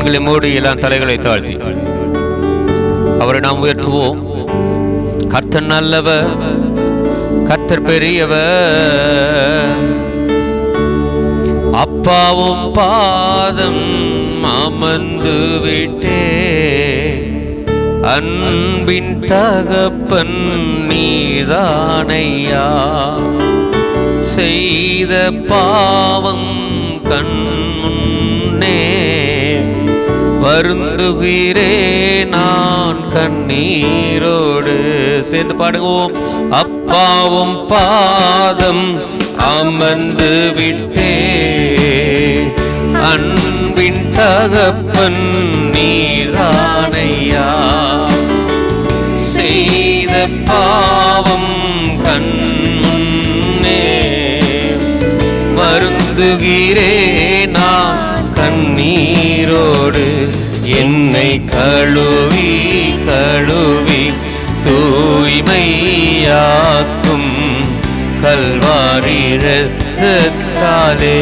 கண்களை மூடி எல்லாம் தலைகளை தாழ்த்தி அவரை நாம் உயர்த்துவோம். கர்த்தர் நல்லவர், கர்த்தர் பெரியவர். அப்பாவும் பாதம் அமர்ந்து விட்டே, அன்பின் தகப்பன் நீதானையா. செய்த பாவம் கண் முன்னே வருந்துகிறே நான் கண்ணீரோடு. சேர்ந்து பாடுவோம். அப்பாவும் பாதம் அமர்ந்து விட்டே, அன்பின் தகப்பன் நீதானையா. செய்த பாவம் கண் முன்னே வருந்துகிறே நான் கண்ணீரோடு. என்னை கழுவி கழுவி தூய்மையாக்கும் கல்வாரி இரத்தத்தாலே.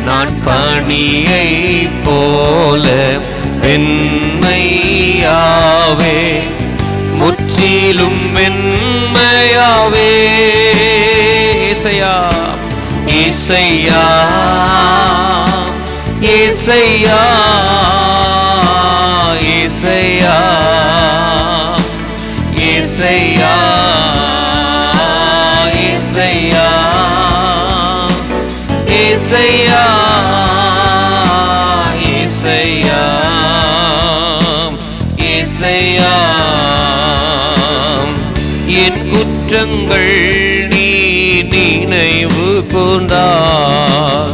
நான் பனியை போல வெண்மையாவே, முற்றிலும் வெண்மையாவே. இசையா இசையா இசையா இசையா இசையா இசையா இசையா இசையா இசையா. என் குற்றங்கள் நீ நினைவு கூர்ந்தாய்,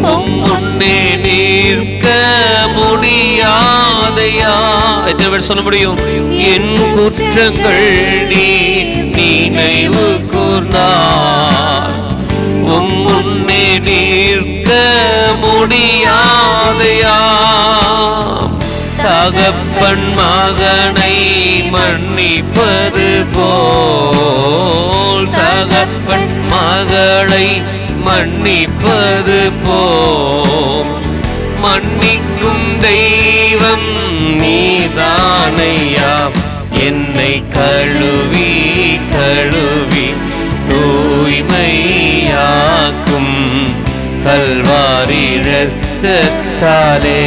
முன்னே நிற்க முடியாதையா. எத்தனை பேர் சொல்ல முடியும்? என் குற்றங்கள் நீ நினைவு கூர்ந்தாய், முன்னே நிற்க முடியாதையா. தகப்பன் மகனை மன்னிப்பது போல், தகப்பன் மகளை மன்னிப்பது போல் மன்னிக்கும் தெய்வம் நீதானையா. என்னை கழுவி கழுவி தூய்மையாக்கும் கல்வாரி இரத்தத்தாலே.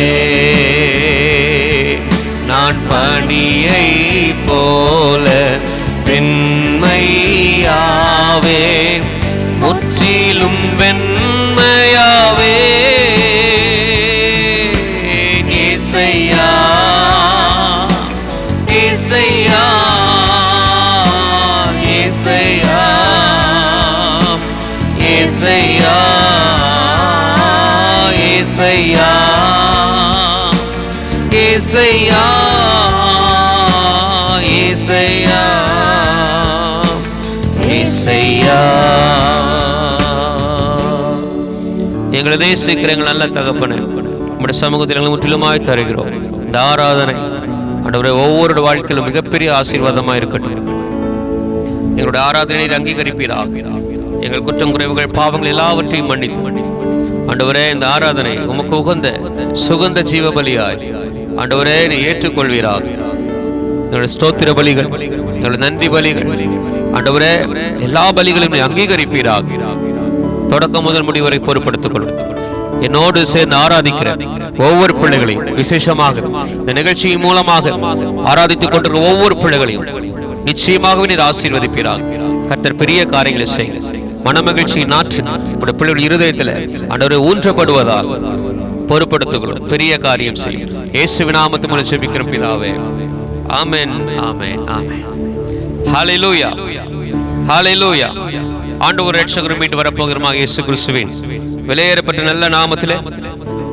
நான் பனியை போல வெண்மையாவே, முற்றிலும் வெண்மையாவே. இசையா இசையா இசையா இசையா இசையா இசையா இசையா இசையா. எங்களை நேசிக்கிற எங்கள் நல்ல தகப்பனே, உம்முடைய சமூகத்தில் எங்களை முற்றிலுமாய் தருகிறோம். இந்த ஆராதனை ஆண்டவரே ஒவ்வொரு வாழ்க்கையிலும் மிகப்பெரிய ஆசீர்வாதமாக இருக்கட்டும். எங்களுடைய ஆராதனை அங்கீகரிப்பீராக. எங்கள் குற்றம் குறைவுகள் பாவங்கள் எல்லாவற்றையும் மன்னித்து ஆண்டவரே இந்த ஆராதனை உமக்கு உகந்த சுகந்த ஜீவ பலியாய் ஆண்டவரே நீ ஏற்றுக்கொள்வீராக. எங்களுடைய ஸ்தோத்திர பலிகள், எங்களுடைய நன்றி பலிகள் ஆண்டவரே எல்லா பலிகளையும் நீ அங்கீகரிப்பீராக. தொடக்கம் முதல் முடிவரை பொறுப்படுத்திக் கொள்ளும். என்னோடு சேர்ந்து ஆராதிக்கிற ஒவ்வொரு பிள்ளைகளையும், விசேஷமாக இந்த நிகழ்ச்சியின் மூலமாக ஆராதித்துக் கொண்டிருக்கிற ஒவ்வொரு பிள்ளைகளையும் நிச்சயமாகவே நீர் ஆசீர்வதிப்பீராக. கர்த்தர் பெரிய காரியங்களை செய்யுங்க. மனமகிழ்ச்சியின் நாற்று உடைய பிள்ளைகள் இருதயத்தில் ஆண்டவரே ஊன்றப்படுவதாக பொறுப்படுத்திக் கொள்ளும். பெரிய காரியம் செய்யும். இயேசுவின் நாமத்தில் மூலம் ஜெபிக்கிற பிதாவே, ஆமென் ஆமென் ஆமென். ஹல்லேலூயா ஹல்லேலூயா. ஆண்டவர் இரட்சகரும் மீட்டு வரப்போகிறோம் இயேசு கிறிஸ்துவின் விலையேறப்பட்ட நல்ல நாமத்திலே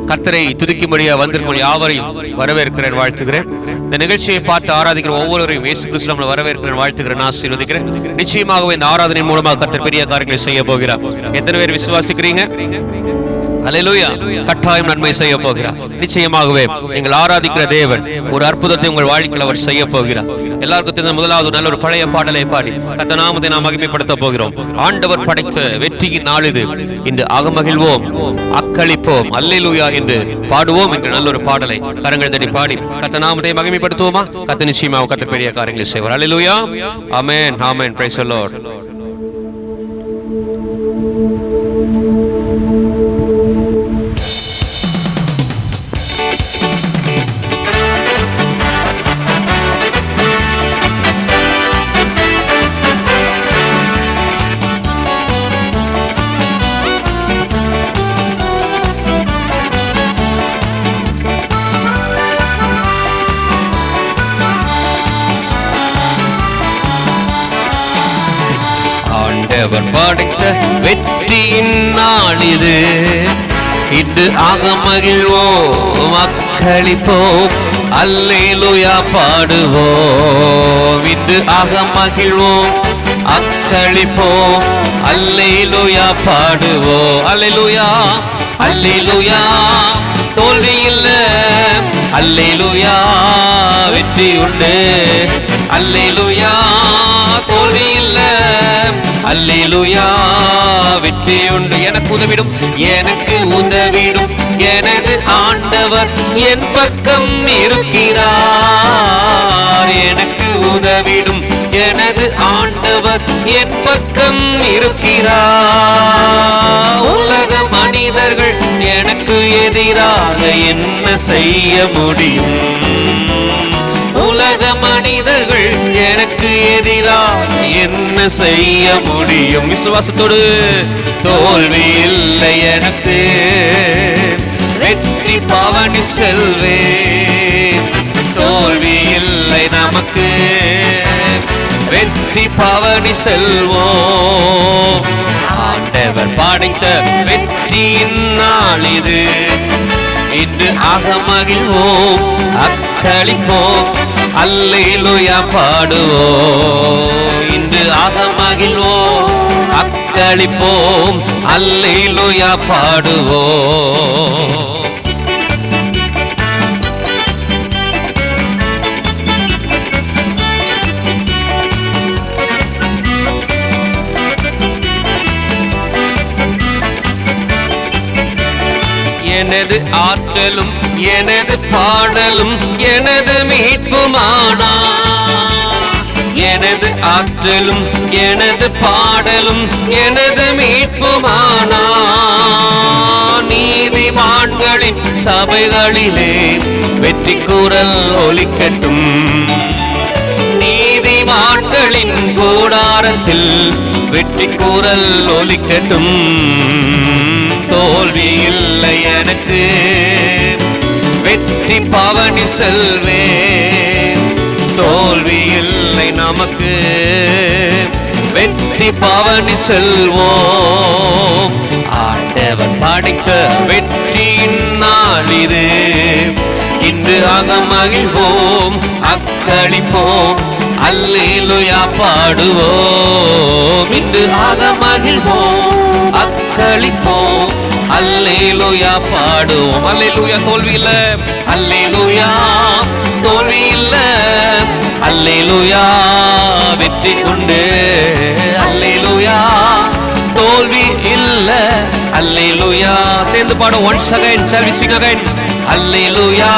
கர்த்தரை துதிக்கும்படியா வந்திருக்கும் யாவரையும் வரவேற்கிறேன், வாழ்த்துகிறேன். இந்த நிகழ்ச்சியை பார்த்து ஆராதிக்கிற ஒவ்வொருவரையும் இயேசு கிறிஸ்துவின் வரவேற்கிறேன், வாழ்த்துகிறேன், ஆசீர்வதிக்கிறேன். நிச்சயமாகவே இந்த ஆராதனை மூலமாக கர்த்தர் பெரிய காரியங்களை செய்ய போகிறார். எத்தனை பேர் விசுவாசிக்கிறீங்க? அல்லேலூயா. கட்டாயம் நன்மை செய்ய போகிறார். நிச்சயமாகவே நீங்கள் ஆராதிக்கிற தேவன் ஒரு அற்புதத்தை உங்கள் வாழ்க்கையில் அவர் செய்ய போகிறார். எல்லாருக்கும் தெரிந்த முதலாவது நல்ல ஒரு பழைய பாடலை பாடி கர்த்தர் நாமத்தை நாம் மகிமைப்படுத்த போகிறோம். ஆண்டவர் படைத்த வெற்றியின் நாள் இது. இன்று அகமகிழ்வோம், அக்களிப்போம், அல்லேலூயா என்று பாடுவோம் என்ற நல்ல ஒரு பாடலை கரங்கள் தட்டி பாடி கர்த்தர் நாமத்தை மகிமைப்படுத்துவோமா? கர்த்தர் நிச்சயமாக கர்த்தர் பெரிய காரியங்களை செய்வார். அல்லேலூயா. ஆமென், ஆமென். Praise the lord. ஆண்டவர் படைத்த வெற்றியின் நாள் இது. இன்று அகமகிழ்வோம், அக்களிப்போம், அல்லேலூயா பாடுவோம். இன்று அகமகிழ்வோம், அக்களிப்போம், அல்லேலூயா பாடுவோம். அல்லேலூயா, அல்லேலூயா. தோல்வி இல்ல, அல்லேலூயா. வெற்றி உண்டு, அல்லேலூயா. தோல்வி இல்ல, அல்லேலூயா. வெற்றி உண்டு. எனக்கு உதவிடும், எனக்கு உதவிடும், எனது ஆண்டவர் என் பக்கம் இருக்கிறார். எனக்கு உதவிடும், எனது ஆண்டவர் என் பக்கம் இருக்கிறார். உலக மனிதர்கள் எனக்கு எதிராக என்ன செய்ய முடியும்? உலக மனிதர்கள் எனக்கு எதிராக என்ன செய்ய முடியும்? விசுவாசத்தோடு தோல்வி இல்லை எனக்கு, வெற்றி பவனி செல்வேன். தோல்வி இல்லை நமக்கு, வெற்றி பவனி செல்வோம். ஆண்டவர் படைத்த வெற்றியின் நாள் இது. இன்று அகமகிழ்வோம், அக்களிப்போம், அல்லேலூயா பாடுவோம். இன்று அகமகிழ்வோம், அக்களிப்போம், அல்லேலூயா பாடுவோம். எனது ஆற்றலும் எனது பாடலும் எனது மீட்புமானார். எனது ஆற்றலும் எனது பாடலும் எனது மீட்புமானார். நீதிமான்களின் சபைகளிலே வெற்றி குரல் ஒலிக்கட்டும். நீதிமான்களின் கூடாரத்தில் வெற்றி குரல் ஒலிக்கட்டும். தோல்வி இல்லை எனக்கு, வெற்றி பவனி செல்வேன். தோல்வி இல்லை நமக்கு, வெற்றி பவனி செல்வோம். ஆண்டவர் படைத்த வெற்றியின் நாள் இது. இன்று அகமகிழ்வோம், அக்களிப்போம், அல்லேலூயா பாடுவோம். இன்று அகமகிழ்வோம், அக்களிப்போம், அல்லேலூயா பாடுவோம். அல்லேலூயா. தோல்வி இல்ல, அல்லேலூயா. தோல்வி இல்ல, அல்லேலூயா. வெற்றி உண்டு, அல்லேலூயா. தோல்வி இல்ல, அல்லேலூயா. சேர்ந்து பாடும். once again, shall we sing again? அல்லேலூயா.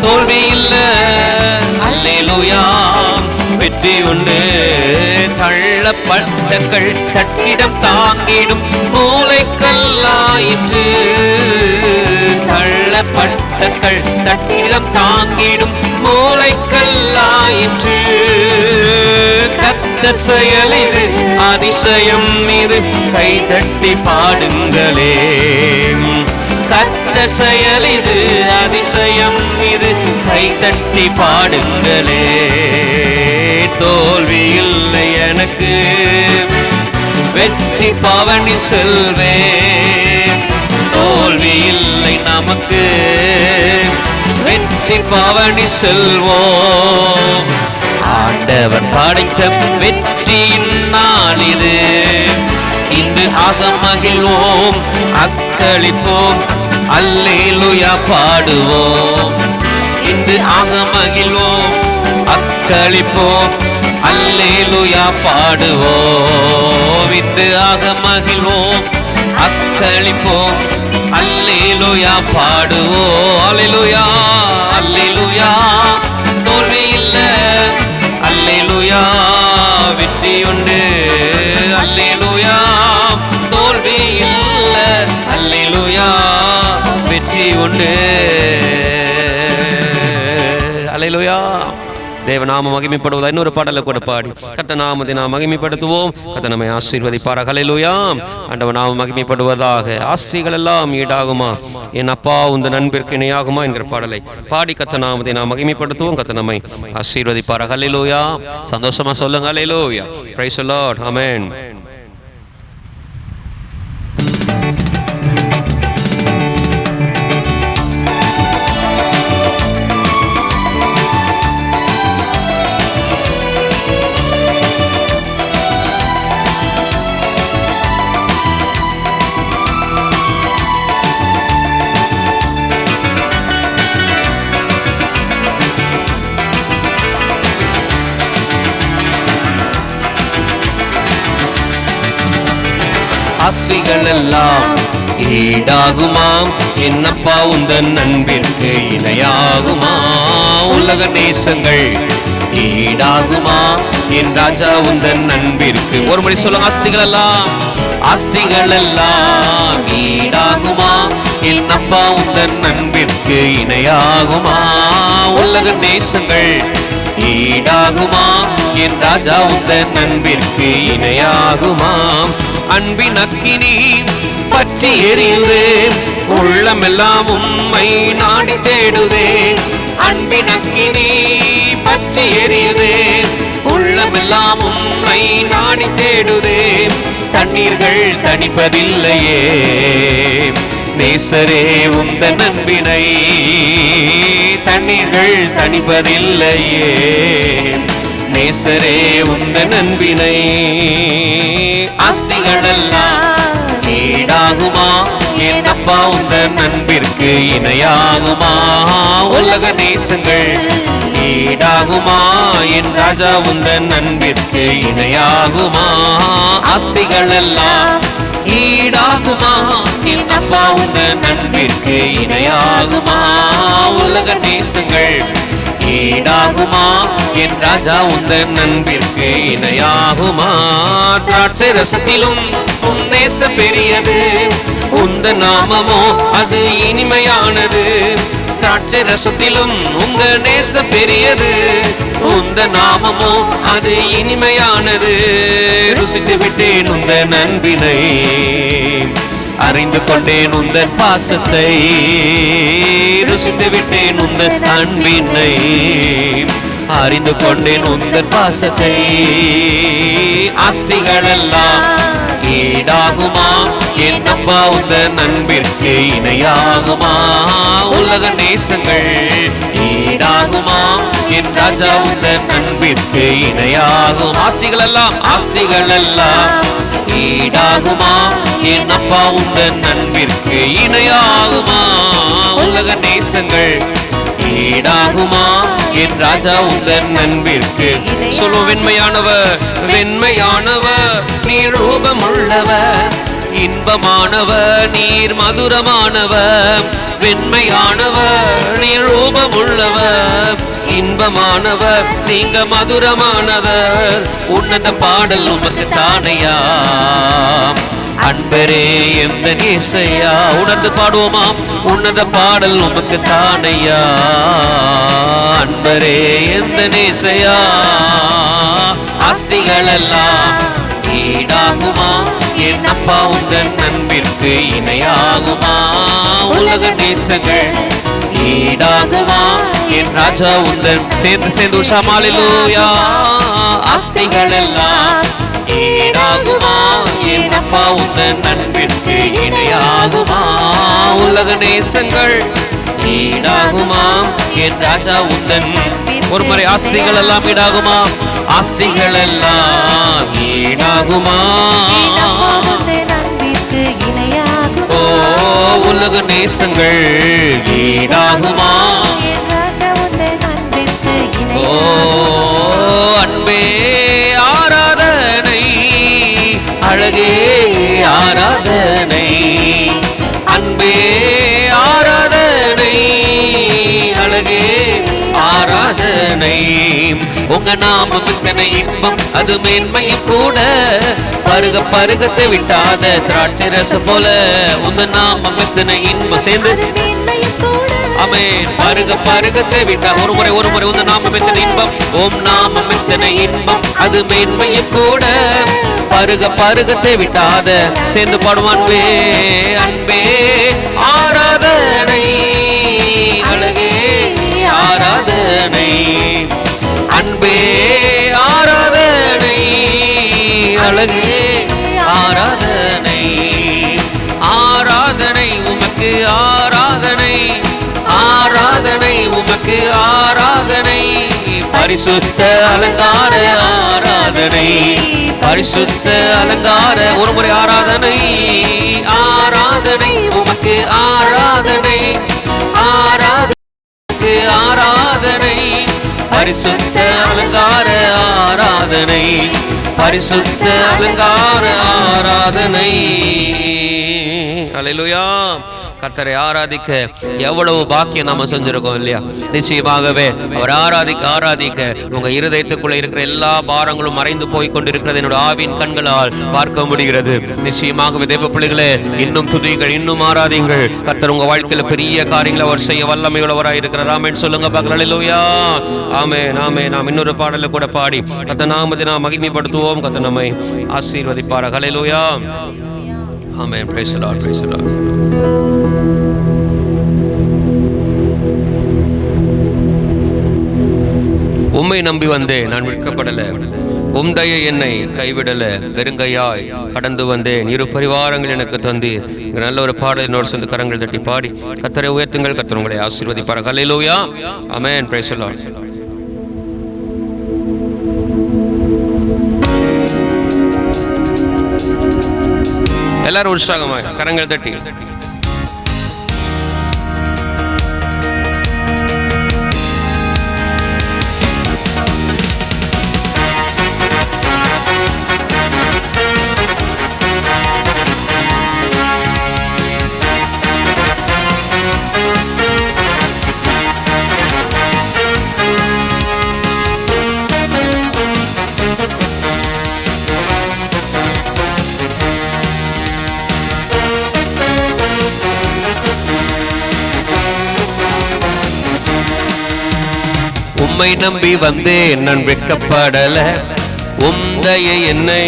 தோல்வி இல்ல, அல்லேலூயா. வெற்றி உண்டு. தள்ளப்பட்டக்கள் கட்டிடம் தாங்கிடும் மூளைக்கல்லாயிற்று. தள்ளப்பட்டக்கள் கட்டிடம் தாங்கிடும் மூளைக்கல்லாயிற்று. கர்த்தர் செயல் இது, அதிசயம் இது, கைதட்டி பாடுங்களே. கர்த்தர் செயல் இது, அதிசயம் இது, கைதட்டி பாடுங்களே. தோல்வி இல்லை எனக்கு, வெற்றி பவனி செல்வேன். தோல்வி இல்லை நமக்கு, வெற்றி பவனி செல்வோம். ஆண்டவர் படைத்த வெற்றியின் நாள் இது. இன்று ஆக மகிழ்வோம், அக்களிப்போம், அல்லேலூயா பாடுவோம். இன்று ஆக மகிழ்வோம், அக்களிப்போம், அல்லேலூயா பாடுவோம். இன்று ஆக மகிழ்வோம், அக்களிப்போம், அல்லேலூயா பாடுவோம். அல்லேலூயா அல்லேலூயா தோல்வி இல்ல, அல்லேலூயா வெற்றி உண்டு. அல்லேலூயா தோல்வி இல்ல, அல்லேலூயா வெற்றி உண்டு. அல்லேலூயா. தேவநாம மகிமைப்படுவதா இன்னொரு பாடலை கூட பாடி கர்த்தர் நாமத்தை நாம் மகிமைப்படுத்துவோம். கர்த்தர் நம்மை ஆசீர்வதிப்பாராக. ஹல்லேலூயா. ஆண்டவர் நாம மகிமைப்படுவதாக. ஆஸ்திகள் எல்லாம் ஈடாகுமா, என் அப்பா உந்த நண்பிற்கு இணையாகுமா என்கிற பாடலை பாடி கர்த்தர் நாமத்தை நாம் மகிமைப்படுத்துவோம். கர்த்தர் நம்மை ஆசீர்வதிப்பாராக. ஹல்லேலூயா. சந்தோஷமா சொல்லுங்க ஹல்லேலூயா. Praise the Lord. ஆமென். ஆஸ்திகள் எல்லாம் ஈடாகுமாம், என்னப்பா உந்தன் நண்பிற்கு இணையாகுமா? உலக நேசங்கள் ஈடாகுமா, என் ராஜா உந்தன் நண்பிற்கு. ஒரு மணி சொல்லுங்க. ஆஸ்திகள் எல்லாம், ஆஸ்திகள் எல்லாம் ஈடாகுமா, என்னப்பா உந்தன் நண்பிற்கு இணையாகுமா? உலக நேசங்கள் ஈடாகுமா, என் ராஜா உந்தன் நண்பிற்கு இணையாகுமா? அன்பின் அக்கினி பற்றி எரியுதே, உள்ளமெல்லாம் உம்மை நாடி தேடுதே. அன்பின் அக்கினி பற்றி எரியுதே, உள்ளமெல்லாம் உம்மை நாடி தேடுதே. தண்ணீர்கள் தணிப்பதில்லையே, நேசரே உந்த நண்பினை. தண்ணீர்கள் தணிப்பதில்லையே, நேசரே உந்த நண்பினை. ஆஸ்திகள் எல்லாம் ஈடாகுமா, என்னப்பா உந்த நண்பிற்கு இணையாகுமா? உலக நேசங்கள் ஈடாகுமா, என் ராஜா உந்த நண்பிற்கு இணையாகுமா? ஆஸ்திகள் எல்லாம் ஈடாகுமா, என்னப்பா உந்த நண்பிற்கு இணையாகுமா? உலக நேசங்கள் ஈடாகுமா, என் ராஜா உந்தன் நண்பிற்கு இணையாகுமா? திராட்சை ரசத்திலும் உன் நேச பெரியது, உந்த நாமமோ அது இனிமையானது. திராட்சை ரசத்திலும் உங்க நேச பெரியது, உந்த நாமமோ அது இனிமையானது. ருசித்து விட்டேன் உந்த நண்பினை, அறிந்து கொண்டேன் உந்தன் பாசத்தை. ருசித்து விட்டேன் உந்தன் அன்பினை, அறிந்து கொண்டேன் உந்தன் பாசத்தை. ஆஸ்திகள் எல்லாம் ஈடாகுமா, என்னப்பா உந்தன் நண்பிற்கு இணையாகுமா? உலக நேசங்கள் ஈடாகுமா, என் ராஜா உந்தன் நண்பிற்கு இணையாகும். ஆஸ்திகள் எல்லாம், ஆஸ்திகள் எல்லாம் ஈடாகுமா, என்னப்பா உந்தன் நண்பிற்கு இணையாகுமா? உலக நேசங்கள் ஈடாகுமா, என் ராஜா உந்தன் நண்பிற்கு. சொல்லு. வெண்மையானவர், வெண்மையானவர் நீர் ரூபமுள்ளவர், இன்பமானவர் நீர் மதுரமானவர். வெண்மையானவர் நீர் ரூபமுள்ளவர், இன்பமானவர் நீங்க மதுரமானவர். உன்னத பாடல் உமக்கு தானையா அன்பரே எந்த நேசையா. உணர்ந்து பாடுவோமா? உன்னத பாடல் உமக்கு தானையா அன்பரே எந்த நேசையா. ஆஸ்திகள் எல்லாம் ஈடாகுமா, என்னப்பா உந்தன் நண்பிற்கு இணையாகுமா? உலக நேசங்கள் ஈடாகுமா, என் ராஜா உந்தன். சேர்ந்து உஷாமாலிலூயா. ஆஸ்திகள் எல்லாம் ஈடாகுமா, என்னப்பா உந்தன் நண்பிற்கு இணையாகுமா? உலக நேசங்கள் ஈடாகுமா, என் ராஜா உந்தன். ஒரு முறை. ஆஸ்திகள் எல்லாம் ஈடாகுமா, ஆசைகள் எல்லாம் ஈடாகுமா? ஓ உலக நேசங்கள் ஈடாகுமா? ஓ அன்பே ஆராதனை, அழகே ஆராதனை, அன்பே ஆராதனை, அழகே ஆராதனை. உங்க நாமம் இத்தனை இன்பம், அது மேன்மையும் கூட. பருக பருகத்தை விட்டாத திராட்சை ரசம் போல. உங்க நாமம் இத்தனை இன்பம் சேர்ந்து ஆமென். பருக பருகத்தை விட்டா ஒரு முறை உங்க நாமம் எத்தனை இன்பம், ஓம் நாமம் எத்தனை இன்பம், அது மேன்மையும் கூட. பருக பருகத்தை விட்டாத சேர்ந்து பாடுவான்பே. அன்பே ஆராதனை, அழகே ஆராதனை, அன்பே ஆராதனை, அழகே ஆராதனை. ஆராதனை உமக்கு ஆராதனை, ஆராதனை உமக்கு ஆராதனை. பரிசுத்த அலங்கார ஆராதனை, பரிசுத்த அலங்கார ஒரு முறை ஆராதனை. ஆராதனை உமக்கு ஆராதனை, ஆராதனை ஆராதனை. பரிசுத்த அலங்கார ஆராதனை, பரிசுத்த அலங்கார ஆராதனை. அல்லேலூயா. கர்த்தரை ஆராதிக்க எவ்வளவு பாக்கியம் நாம செஞ்சிருக்கோம் இல்லையா? நிச்சயமாகவே அவர் ஆராதிக்க ஆராதிக்க உங்க இருதயத்துக்குள்ள இருக்கிற எல்லா பாரங்களும் மறைந்து போய் கொண்டிருக்கிறது என்னோட ஆவின் கண்களால் பார்க்க முடிகிறது. நிச்சயமாகவே தேவ பிள்ளைகளே, இன்னும் துதிகள், இன்னும் ஆராதிங்கள். கர்த்தர் உங்க வாழ்க்கையில பெரிய காரியங்களை அவர் செய்ய வல்லமையுள்ளவராய் இருக்கிறார். ஆமென் சொல்லுங்க பார்க்கலாம். அல்லேலூயா. ஆமென் ஆமென். நாம் இன்னொரு பாடலை கூட பாடி கர்த்தர் நாமத்தை நாம் மகிமைப்படுத்துவோம். கர்த்தர் நம்மை ஆசீர்வதிப்பாராக. அல்லேலூயா. ஆமென். Praise the lord, praise the lord. உம்மை நம்பி வந்தேன், நான் விற்கப்படல. உம்தய என்னை கைவிடல. வெறுங்கையாய் கடந்து வந்தேன், இரு பரிவாரங்கள் எனக்கு தந்து. நல்ல ஒரு பாடல் என்னோடு சேர்ந்து கரங்கள் தட்டி பாடி கர்த்தரை உயர்த்துங்கள். கர்த்தர் உங்களை ஆசீர்வதிப்பார். அல்லேலூயா. ஆமென். Praise the lord. எல்லாரும் உற்சாகமாய் கரங்கள் தட்டி உம்மை நம்பி வந்தேன், நான் வெட்கப்படல. உம்தய என்னை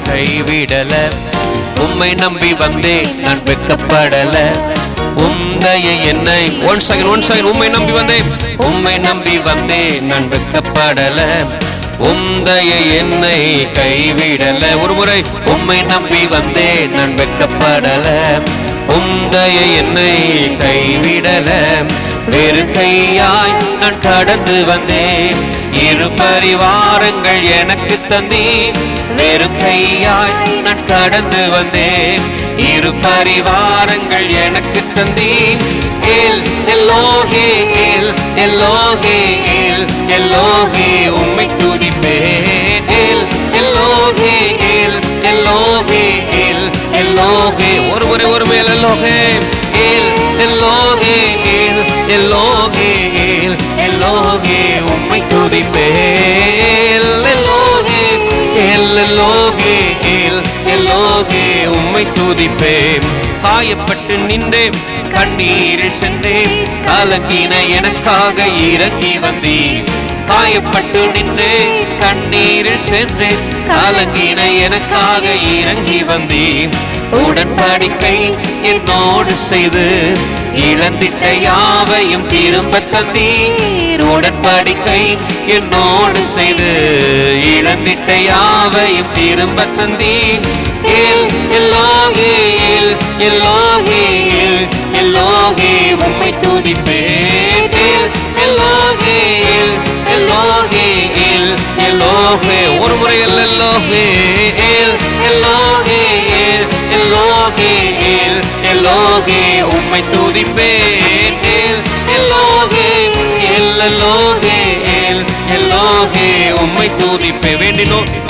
கைவிடல. உம்மை நம்பி வந்தேன், நான் வெட்கப்படல. உம்தய என்னை ஒன் செகண்ட். உம்மை நம்பி வந்தேன், உம்மை நம்பி வந்தேன், நான் வெட்கப்படல. உம்தய என்னை கைவிடல. ஒரு முறை உம்மை நம்பி வந்தேன், நான் வெட்கப்படல. உம்தய என்னை கைவிடல. வேறு கையாய் நான் கடந்து வந்தேன், இரு பரிவாரங்கள் எனக்கு தந்தீர். வேறு கையாய் நான் கடந்து வந்தேன், இரு பரிவாரங்கள் எனக்கு தந்தீர். எல் எல்லோகே, எல் எல்லோகே, எல் எல்லோகே உம்மை துதிப்பேன். எல் எல்லோகே, எல் எல்லோகே, எல் எல்லோகே ஒரு மேல் எல்லோகே. எல் எல்லோகே, எல் எல்லோகே, எல் எல்லோகே உம்மை துதிப்பேன். எல்லோகே, எல் எல்லோகே, எல் எல்லோகே உம்மை துதிப்பேன். காயப்பட்டு நின்றேன், கண்ணீரில் சென்றேன், கலங்கின எனக்காக இறங்கி வந்தீர். காயப்பட்டு நின்றேன், கண்ணீரில் சென்றேன், கலங்கின எனக்காக இறங்கி வந்தீர். உடன்படிக்கை என்னோடு செய்து இழந்திட்ட யாவையும் திரும்ப தந்தீர். உடன்படிக்கை என்னோடு செய்து இழந்திட்ட யாவையும் திரும்ப தந்தீர். எல் எல்லோகே, எல் எல்லோகே, எல் எல்லோகே உம்மை துதிப்பேன். எல் எல்லோகே, எல் எல்லோகே, எல் எல்லோகே எலோகேல் எலோகேல் எலோகேல் எலோகே உம்மை துதிப்பேன். எலோகேல் எலோகேல் எலோகே உம்மை துதிப்பேன்.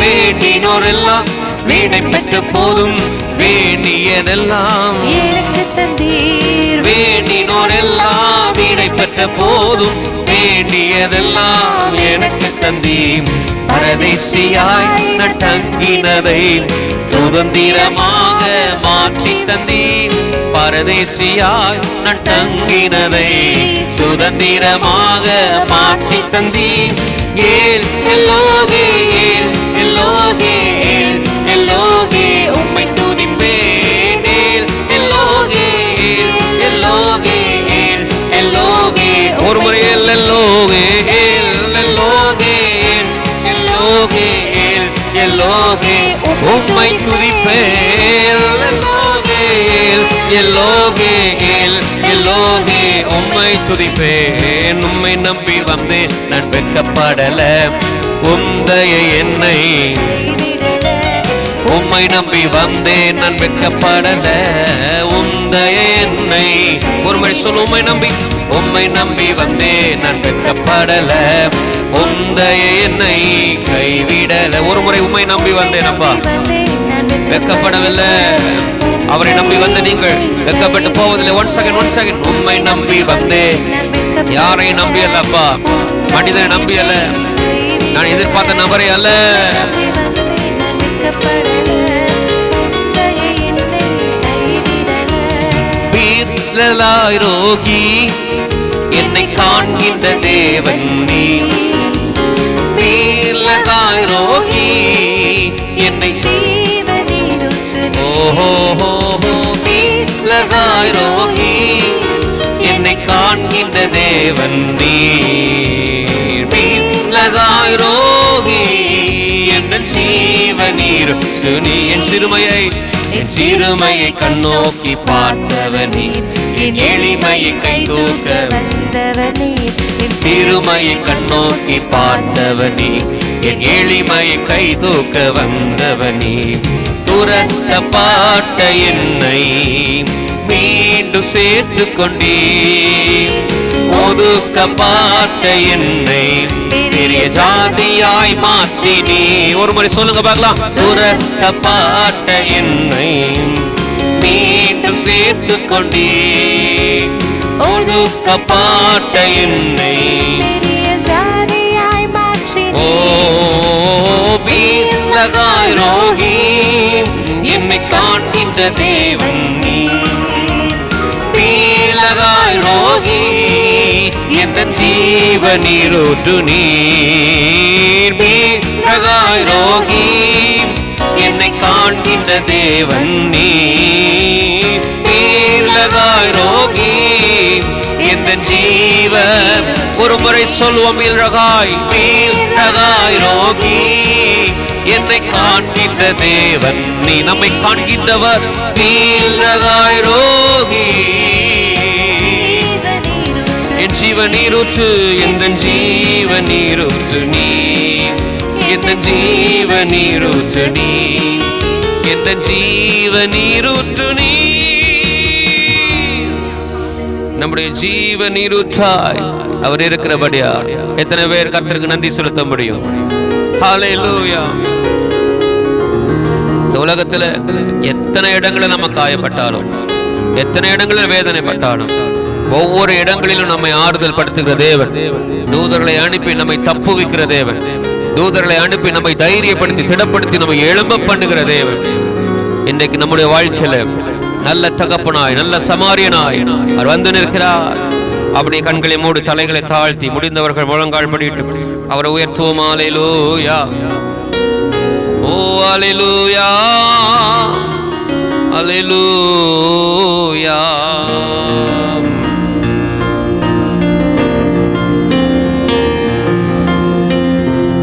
வேண்டினோர் எல்லாம் வீணை பெற்ற போதும் வேண்டியதெல்லாம் எனக்கு தந்தீர். வேண்டினோர் எல்லாம் வீணை பெற்ற போதும் வேண்டியதெல்லாம் எனக்கு தந்தீர். பரதேசியாய் நான் தங்கினதை சுதந்திரமாக மாற்றி தந்தீர். பரதேசியாய் நான் தங்கினதை சுதந்திரமாக மாற்றி தந்தீர். ஏல் எல்லோகே ஏல் எல்லோகே ஏல் எல்லோகே உம்மை துதிப்பேன். ஏல் எல்லோகே ஏல் எல்லோகே ஏல் எல்லோகே ஒரு முறை ஏல் எல்லோகே ஏல் எல்லோகே எல்லோகே ஏல் எல்லோகே உம்மை துதிப்பேன். எல்லோகே ஏல் எல்லோகே உம்மை துதிப்பேன். உம்மை நம்பி வந்தேன் நான் வெட்கப்படல உந்தைய என்னை. உம்மை நம்பி வந்தேன் நான் வெட்கப்படல உந்தைய என்னை. ஒரு முறை சொல், உம்மை நம்பி வந்தேன் நான் வெட்கப்படல உந்தைய என்னை கைவிடல. ஒரு முறை உம்மை நம்பி வந்தேன் அப்பா, வெட்கப்படவில்லை. அவரை நம்பி வந்த நீங்கள் வெட்கப்பட்டு போவதில்லை. ஒன் செகண்ட் உம்மை நம்பி வந்தேன். யாரை நம்பி அல்ல அப்பா, மனிதனை நம்பி அல்ல, நான் எதிர்பார்த்த நபரை அல்ல. ரோகி என்னை காண்கின்ற தேவன் நீ. ரோகி என்னை ரோகி என்னை காண்கின்ற தேவன் நீர். ரோகி என் ஜீவநீர் சுனி. என் சிறுமையை கண்ணோக்கி பார்த்தவனே, என் எளிமையை கை தூக்க வந்தவனே. என் சிறுமையை கண்ணோக்கி பார்த்தவனே, என் எளிமையை கை தூக்க வந்தவனே. துரத்தப்பட்ட என்னை மீண்டும் சேர்த்து கொண்டே, ஒதுக்கப்பட்ட என்னை பெரிய ஜாதியாய் மாற்றினே. ஒரு முறை சொல்லுங்க பார்க்கலாம். துரத்தப்பட்ட என்னை மீண்டும் சேர்த்து கொண்டே, ஒதுக்கப்பட்ட என்னை ஓ பீலகாய் ரோகி என்னை காண்கின்ற தேவன் நீ. பீலகாய் ரோகி எந்த ஜீவநீரூற்று நீர். பீலகாய் ரோகி என்னை காண்கின்ற தேவன் நீ. பீலகாய் ரோகி எந்த ஜீவ. ஒரு முறை சொல்வோம், பீலகாய் ரோகி என்னை காண்கின்ற தேவன் நீ. நம்மை காண்கின்றவர் பீலகாய் ரோகி. என் ஜீவநீரூற்று எந்த ஜீவநீரூற்று நீ. எந்த ஜீவநீரூற்று நீ. எந்த ஜீவநீரூற்று நீ. நம்முடைய ஜீவநீரூற்றாய் அவர் இருக்கிறபடியா எத்தனை பேர் கர்த்தருக்கு நன்றி செலுத்த முடியும்? ஹல்லேலூயா. இந்த உலகத்துல எத்தனை இடங்களில் நம்ம காயப்பட்டாலும், எத்தனை இடங்களில் வேதனைப்பட்டாலும், ஒவ்வொரு இடங்களிலும் நம்மை ஆறுதல் படுத்துகிற தேவன், தூதர்களை அனுப்பி நம்மை தப்புவிக்கிற தேவன், தூதர்களை அனுப்பி நம்மை தைரியப்படுத்தி திடப்படுத்தி நம்மை எழும்ப பண்ணுகிற தேவன் இன்றைக்கு நம்முடைய வாழ்க்கையில நல்ல தகப்பனாய், நல்ல சமாரியனாய் அவர் வந்து நிற்கிறார். அப்படி கண்களை மூடி தலைகளை தாழ்த்தி முடிந்தவர்கள் முழங்கால் படிட்டு அவரை உயர்த்துவோம். அல்லேலூயா, ஓ அல்லேலூயா, அல்லேலூயா.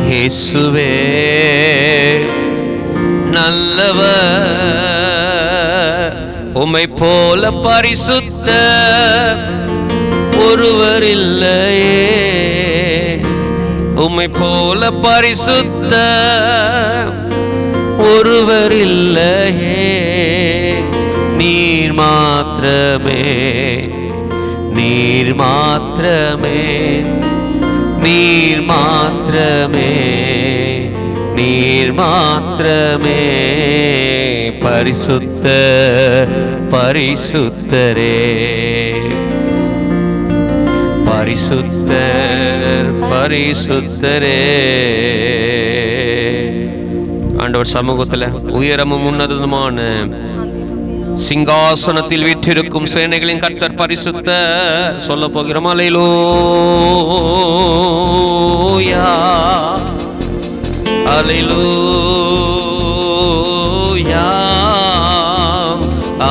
இயேசுவே நல்லவர், உம்மை போல பரிசுத்த ஒருவர் இல்லையே. உம்மை போல பரிசுத்த ஒருவர் இல்லையே, நீர் மாத்திரமே, நீர் மாத்திரமே, நீர் மாத்திரமே, நீர் மாத்திரமே. பரிசுத்த பரிசுத்தரே, பரிசுத்தர் பரிசுத்தரே. ஆண்டவர் சமூகத்தில் உயரமும் உன்னதமான சிங்காசனத்தில் வீற்றிருக்கும் சேனைகளின் கர்த்தர் பரிசுத்த சொல்ல போகிறோம். அல்லேலூயா, அல்லேலூயா,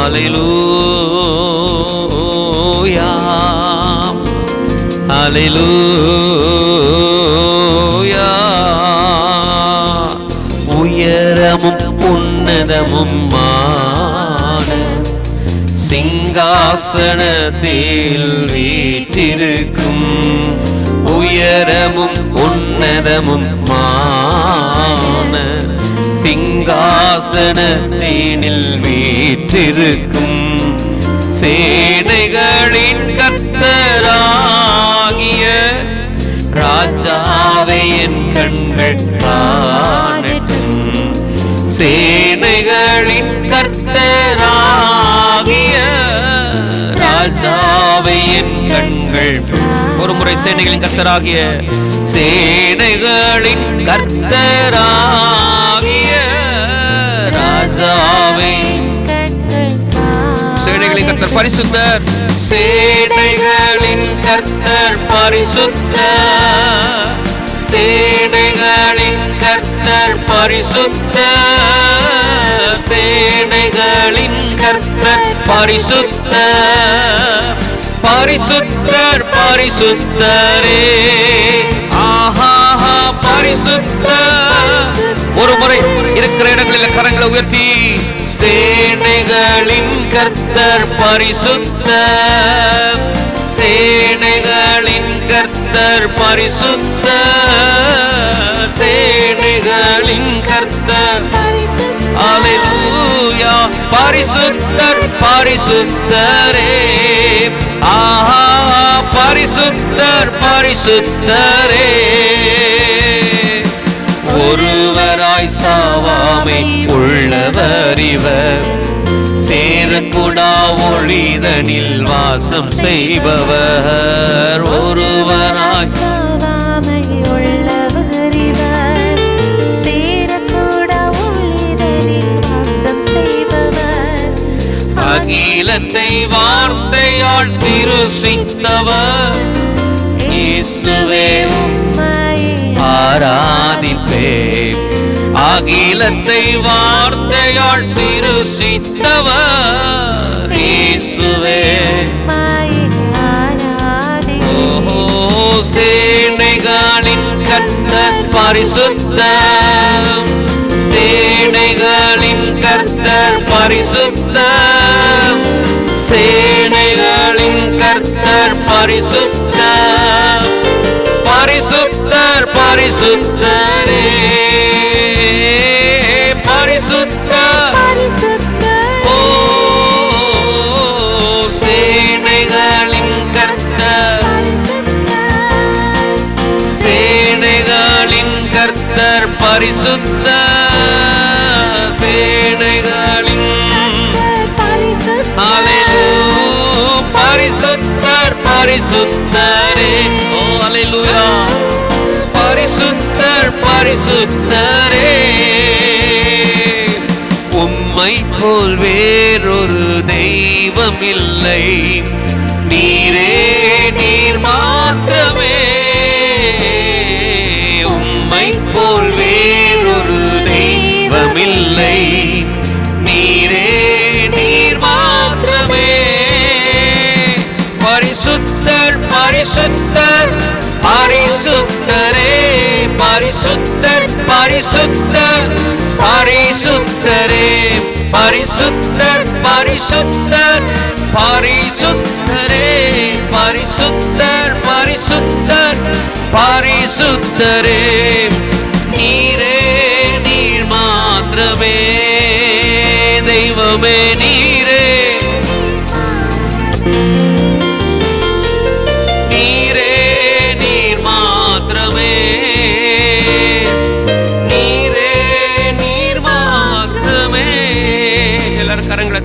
அல்லேலூயா, அல்லேலூயா. உயரமும் உன்னதமும் சிங்காசனத்தில் வீற்றிருக்கும், உயரமும் உன்னதமும் சிங்காசனத்தினில் வீற்றிருக்கும் சேனைகளின் கர்த்தராகிய ராஜாவை என் கண்கள் காணட்டும். சேனைகளின் கர்த்தராகிய ராஜாவை என் கண்கள். ஒரு முறை சேனைகளின் கர்த்தராகிய, சேனைகளின் கர்த்தராகிய ராஜாவை. சேனைகளின் கர்த்தர் பரிசுத்தர், சேனைகளின் கர்த்தர் பரிசுத்தர், சேனைகளின் கர்த்தர் பரிசுத்தர், சேனைகளின் கர்த்தர் பரிசுத்தர், பரிசுத்தர் பரிசுத்தரே. ஆஹா, பரிசுத்தர். ஒரு முறை இருக்கிற இடங்களில் கரங்களை உயர்த்தி, சேனைகளின் கர்த்தர் பரிசுத்தர், சேனைகளின் கர்த்தர் பரிசுத்தர், சேனைகளின் கர்த்தர். அல்லேலூயா, பரிசுத்தர் பரிசுத்தரே. ஆஹா, பரிசுத்தர் பரிசுத்தரே. ஒருவராய் சாவாமை உள்ளவர் இவர், சேரக்கூடா ஒளிதனில் வாசம் செய்பவர். ஒருவராய் சாவாமை உள்ளவர் இவர், சேரக்கூடா ஒளிதனில் வாசம் செய்பவர். அகிலத்தை வார்த்தையால் சிருஷ்டித்தவர் இயேசுவே ஆராதிப்பேன். அகிலத்தை வார்த்தையால் சிருஷ்டித்தவர் இயேசுவே. ஓஹோ, சேனைகளின் கர்த்தர் பரிசுத்தர், சேனைகளின் கர்த்தர் பரிசுத்தர், சேனைகளின் கர்த்தர் பரிசுத்தர், பரிசுத்தர் பரிசுத்தரே. பரிசுத்தர், ஓ சேனைகளின் கர்த்தர், சேனைகளின் கர்த்தர் பரிசுத்தர், சேனைகளின். அல்லேலூயா, பரிசுத்தர் பரிசுத்தரே. ஓ அல்லேலூயா, பரிசுத்தர் பரிசுத்தரே. உம்மை போல் வேறொரு தெய்வம் இல்லை, நீரே நீர் மாத்திரமே. உம்மை போல் வேறொரு தெய்வம் இல்லை, நீரே நீர் மாத்திரமே. பரிசுத்தர் பரிசுத்தர் பரிசுத்தரே, பரிசுத்தர் பரிசுத்தர் பரிசுத்தரே, பரிசுத்தர் பரிசுத்தர் பரிசுத்தரே, பரிசுத்தர் பரிசுத்தர் பரிசுத்தரே. நீரே நீர் மாத்திர மாத்திரமே தெய்வமே நீரே, நீரே நீர் மாத்திரமே, நீரே நீர் மாத்திரமே. எல்லாரும் கரங்களை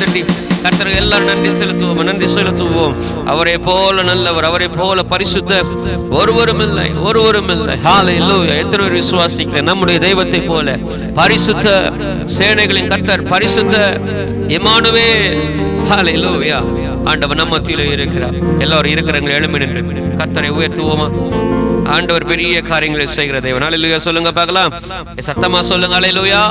தட்டி கர்த்தர் எல்லாரும் நன்றி செலுத்துவோம். அவரை போல நல்லவர், அவரை போல பரிசுத்தர் ஒருவரும் இல்லை. ஹல்லேலூயா. எத்தனை பேர் விசுவாசிக்கிறேன் நம்முடைய தெய்வத்தை போல பரிசுத்த சேனைகளின் கர்த்தர், பரிசுத்த இம்மானுவேல். ஹல்லேலூயா. ஆண்டவர் நம்ம மத்தியிலே இருக்கிறார். எல்லாரும் இருக்கிறவங்க எழும்பி நின்று கர்த்தரை உயர்த்துவோமா? ஆண்டவர் பெரிய காரியங்களை செய்கிற தேவன். ஹல்லேலூயா சொல்லுங்க பார்க்கலாம், சத்தமா சொல்லுங்க ஹல்லேலூயா.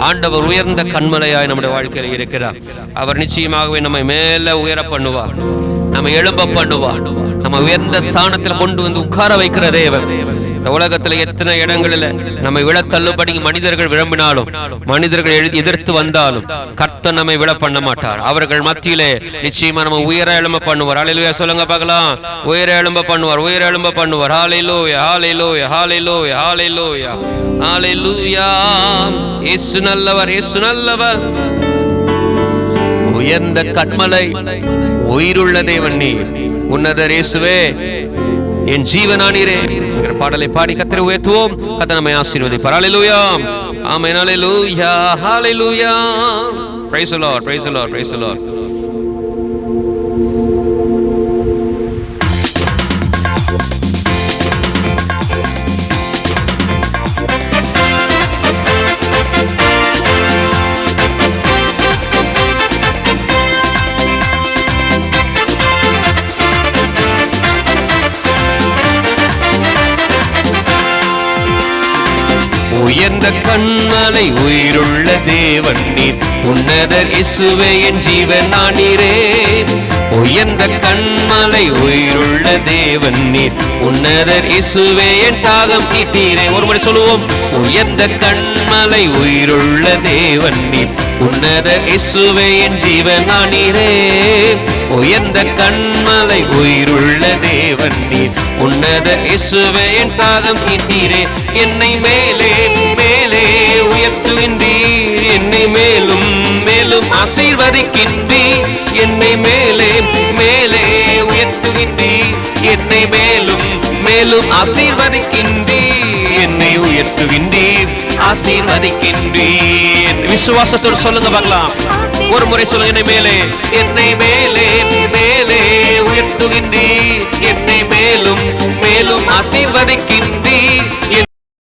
ஆண்டவர் உயர்ந்த கன்மலையாய் நம்முடைய வாழ்க்கையில் இருக்கிறார். அவர் நிச்சயமாகவே நம்மை மேல உயர பண்ணுவார், நம்ம எழும்ப பண்ணுவார், நம்ம உயர்ந்த ஸ்தானத்தில் கொண்டு வந்து உட்கார வைக்கிற தேவன். இந்த உலகத்துல எத்தனை இடங்களில் நம்மை விழ தள்ளுபடி மனிதர்கள் விரும்பினாலும், மனிதர்கள் எதிர்த்து வந்தாலும் கர்த்தர் நம்மை விழ பண்ண மாட்டார். அவர்கள் மத்தியிலே நிச்சயமா நம்ம உயர எழும்ப பண்ணுவார். ஹல்லேலூயா சொல்லுங்க பார்க்கலாம், உயர எழும்ப பண்ணுவார். ஹல்லேலூயா, ஹல்லேலூயா, ஹல்லேலூயா, ஹல்லேலூயா, ஹல்லேலூயா. இயேசு நல்லவர், இயேசு நல்லவர். உயர்ந்த கன்மலை, உயிருள்ள தேவன் நீர், உன்னதர் இயேசுவே, என் ஜீவனானீரே என்கிற பாடலை பாடி கர்த்தரை உயர்த்துவோம். கர்த்தர் நம்மை ஆசீர்வதிப்பார். ஹல்லேலூயா, ஆமென். ஹல்லேலூயா, ஹல்லேலூயா. Praise the lord, praise the lord, praise the lord. உயர்ந்த கன்மலை, உயிருள்ள தேவன் நீர், உன்னதர் இயேசுவே, என் ஜீவனானீரே. உயர்ந்த கன்மலை, உயிருள்ள தேவன் நீர், உன்னதர் இயேசுவே, என் தாகம் தீர்த்தீரே. ஒரு முறை சொல்லுவோம், உயர்ந்த கன்மலை, உயிருள்ள தேவன் நீர், உன்னதர் இயேசுவே, என் ஜீவனானீரே. உயர்ந்த கன்மலை, உயிருள்ள தேவன் நீர், உன்னதர் இயேசுவே, என் தாகம் தீர்த்தீரே. என்னை மேலே மேலே உயர்த்துகின்றீர், என்னை மேலும் மேலும் ஆசீர்வதிக்கின்றீர். என்னை மேலே மேலே உயர்த்துகின்றீர், என்னை மேலும் மேலும் ஆசீர்வதிக்கின்றீர். என்னை உயர்த்துகின்றீர், ஆசீர்வதிக்கின்றீர். விசுவாசத்தோடு சொல்லுங்க பார்க்கலாம், ஒரு முறை சொல்லுங்க, என்னை மேலே மேலே உயர்த்துகின்றீர், என்னை மேலும் மேலும் ஆசீர்வதிக்கின்றீர்.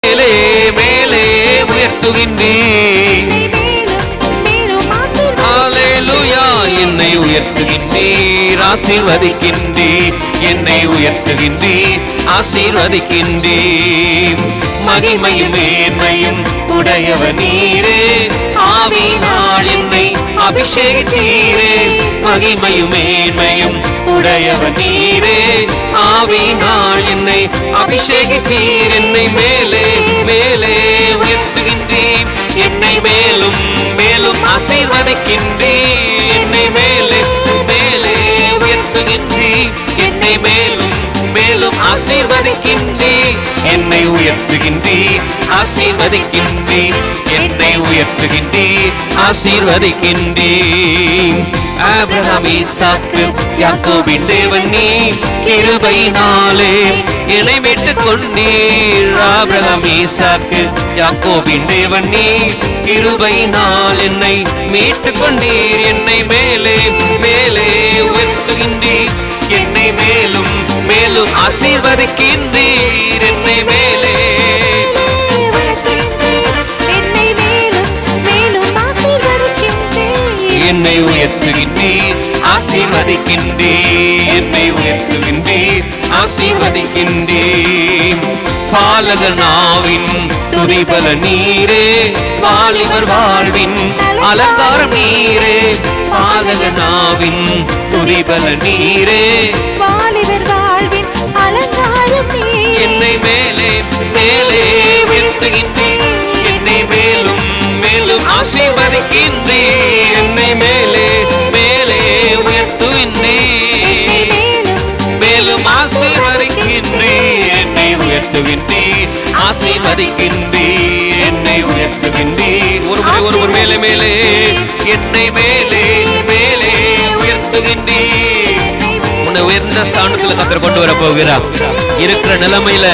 மேலே மேலே உயர்த்துகின்றீர். ஹல்லேலூயா. என்னை உயர்த்துகின்றீர், ஆசீர்வதிக்கின்றீர். என்னை உயர்த்துகின்றீர், ஆசீர்வதிக்கின்றீர். மகிமையும் மேன்மையும் உடையவர் நீரே, ஆவியினால் என்னை அபிஷேகித்தீரே. மகிமையும் மேன்மையும் உடையவர் நீரே, ஆவியினால் என்னை அபிஷேகித்தீர். என்னை மேலே மேலே உயர்த்துகின்றீர், என்னை மேலும் மேலும் ஆசீர்வதிக்கின்றீர். என்னை மேலே மேலே உயர்த்துகின்றீர், என்னை மேலும் மேலும் ஆசீர்வதிக்கின்றீர். என்னை உயர்த்துகின்றீர், ஆசீர்வதிக்கின்றீர். என்னை உயர்த்துகின்றீர், ஆசீர்வதிக்கின்றீர். ஆபிரகாம், ஈசாக்கு, யாக்கோபின் தேவன் நீர், கிருபையினாலே என்னை மீட்டுக் கொண்டீர். ஆபிரகாம், ஈசாக்கு, யாக்கோபின் தேவன் நீர், கிருபையினால் என்னை மீட்டுக் கொண்டீர். என்னை மேலே மேலே உயர்த்துகின்றீர், என்னை மேலும் மேலும் ஆசீர்வதிக்கின்றீர். என்னை மேலே என்னை உயர்த்துகின்றீர், ஆசீர்வதிக்கின்றீர். என்னை உயர்த்துகின்றீர், ஆசீர்வதிக்கின்றீர். பாலகர் நாவின் துதிபல நீரே, வாலிபர் வாழ்வின் அலங்காரம் நீரே. பாலகர் நாவின் துதிபல நீரே, வாலிபர் வாழ்வின் அலங்காரம் நீரே. என்னை மேலே மேலே உயர்த்துகின்றீர், என்னை மேலும் மேலும் ஆசீர்வதிக்கின்றீர். என்னை மேலே மேலே உயர்த்துகின்றீர், மேலும் ஆசீர்வதிக்கின்றீர். என்னை உயர்த்துகின்றீர், ஆசீர்வதிக்கின்றீர். என்னை உயர்த்து உயர்த்துகின்றீர். ஒருவர் மேலே மேலே என்னை மேலே மேலே உயர்த்துகின்றீர். உன்னை உயர்ந்த ஸ்தானத்துல கர்த்தர் கொண்டு வர போகிறார். இருக்கிற நிலைமையில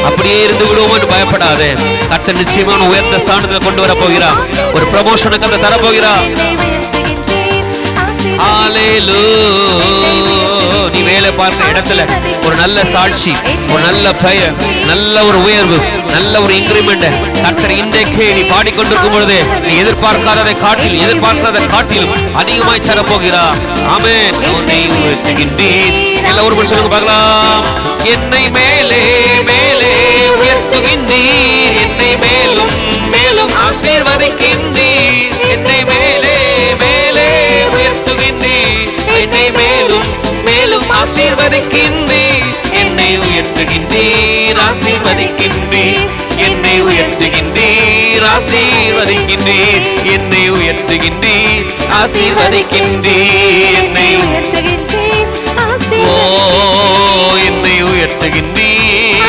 அப்படியே இருந்து விடுவோம்னு பயப்படாதே. கர்த்தர் நிச்சயமா உயர்ந்த ஸ்தானத்துல கொண்டு வர போகிறார். ஒரு ப்ரமோஷனை கர்த்தர் தர போகிறார். நீ வேலை பார்க்கிற இடத்துல ஒரு நல்ல சாட்சி, ஒரு நல்ல பெயர், நல்ல ஒரு உயர்வு, நல்ல ஒரு இன்கிரிமெண்ட் கர்த்தர் இன்றைக்கு நீ பாடிக்கொண்டிருக்கும் பொழுது நீ எதிர்பார்க்காததை காட்டிலும் அதிகமாய் தரப்போகிறார். ஆமென். உன்னை உயர்த்துகின்றேன். எல்லாம் ஒரு சொல்லுங்க பார்க்கலாம். என்னை மேலே மேலே உயர்த்துகின்றீர். என்னை மேலும் மேலும் ஆசீர்வதிக்கின்றீர். என்னை மேலே மேலே உயர்த்துகின்றீர். என்னை மேலும் மேலும் ஆசீர்வதிக்கின்றீர். என்னை உயர்த்துகின்றீர். ஆசீர்வதிக்கின்றீர். என்னை உயர்த்துகின்றீர். ஆசீர்வதிக்கின்றீர். என்னை உயர்த்துகின்றீர். ஆசீர்வதிக்கின்றீர். என்னை உயர்த்துகின்றீர். ஓ என்னை உயர்த்துகின்றீர்.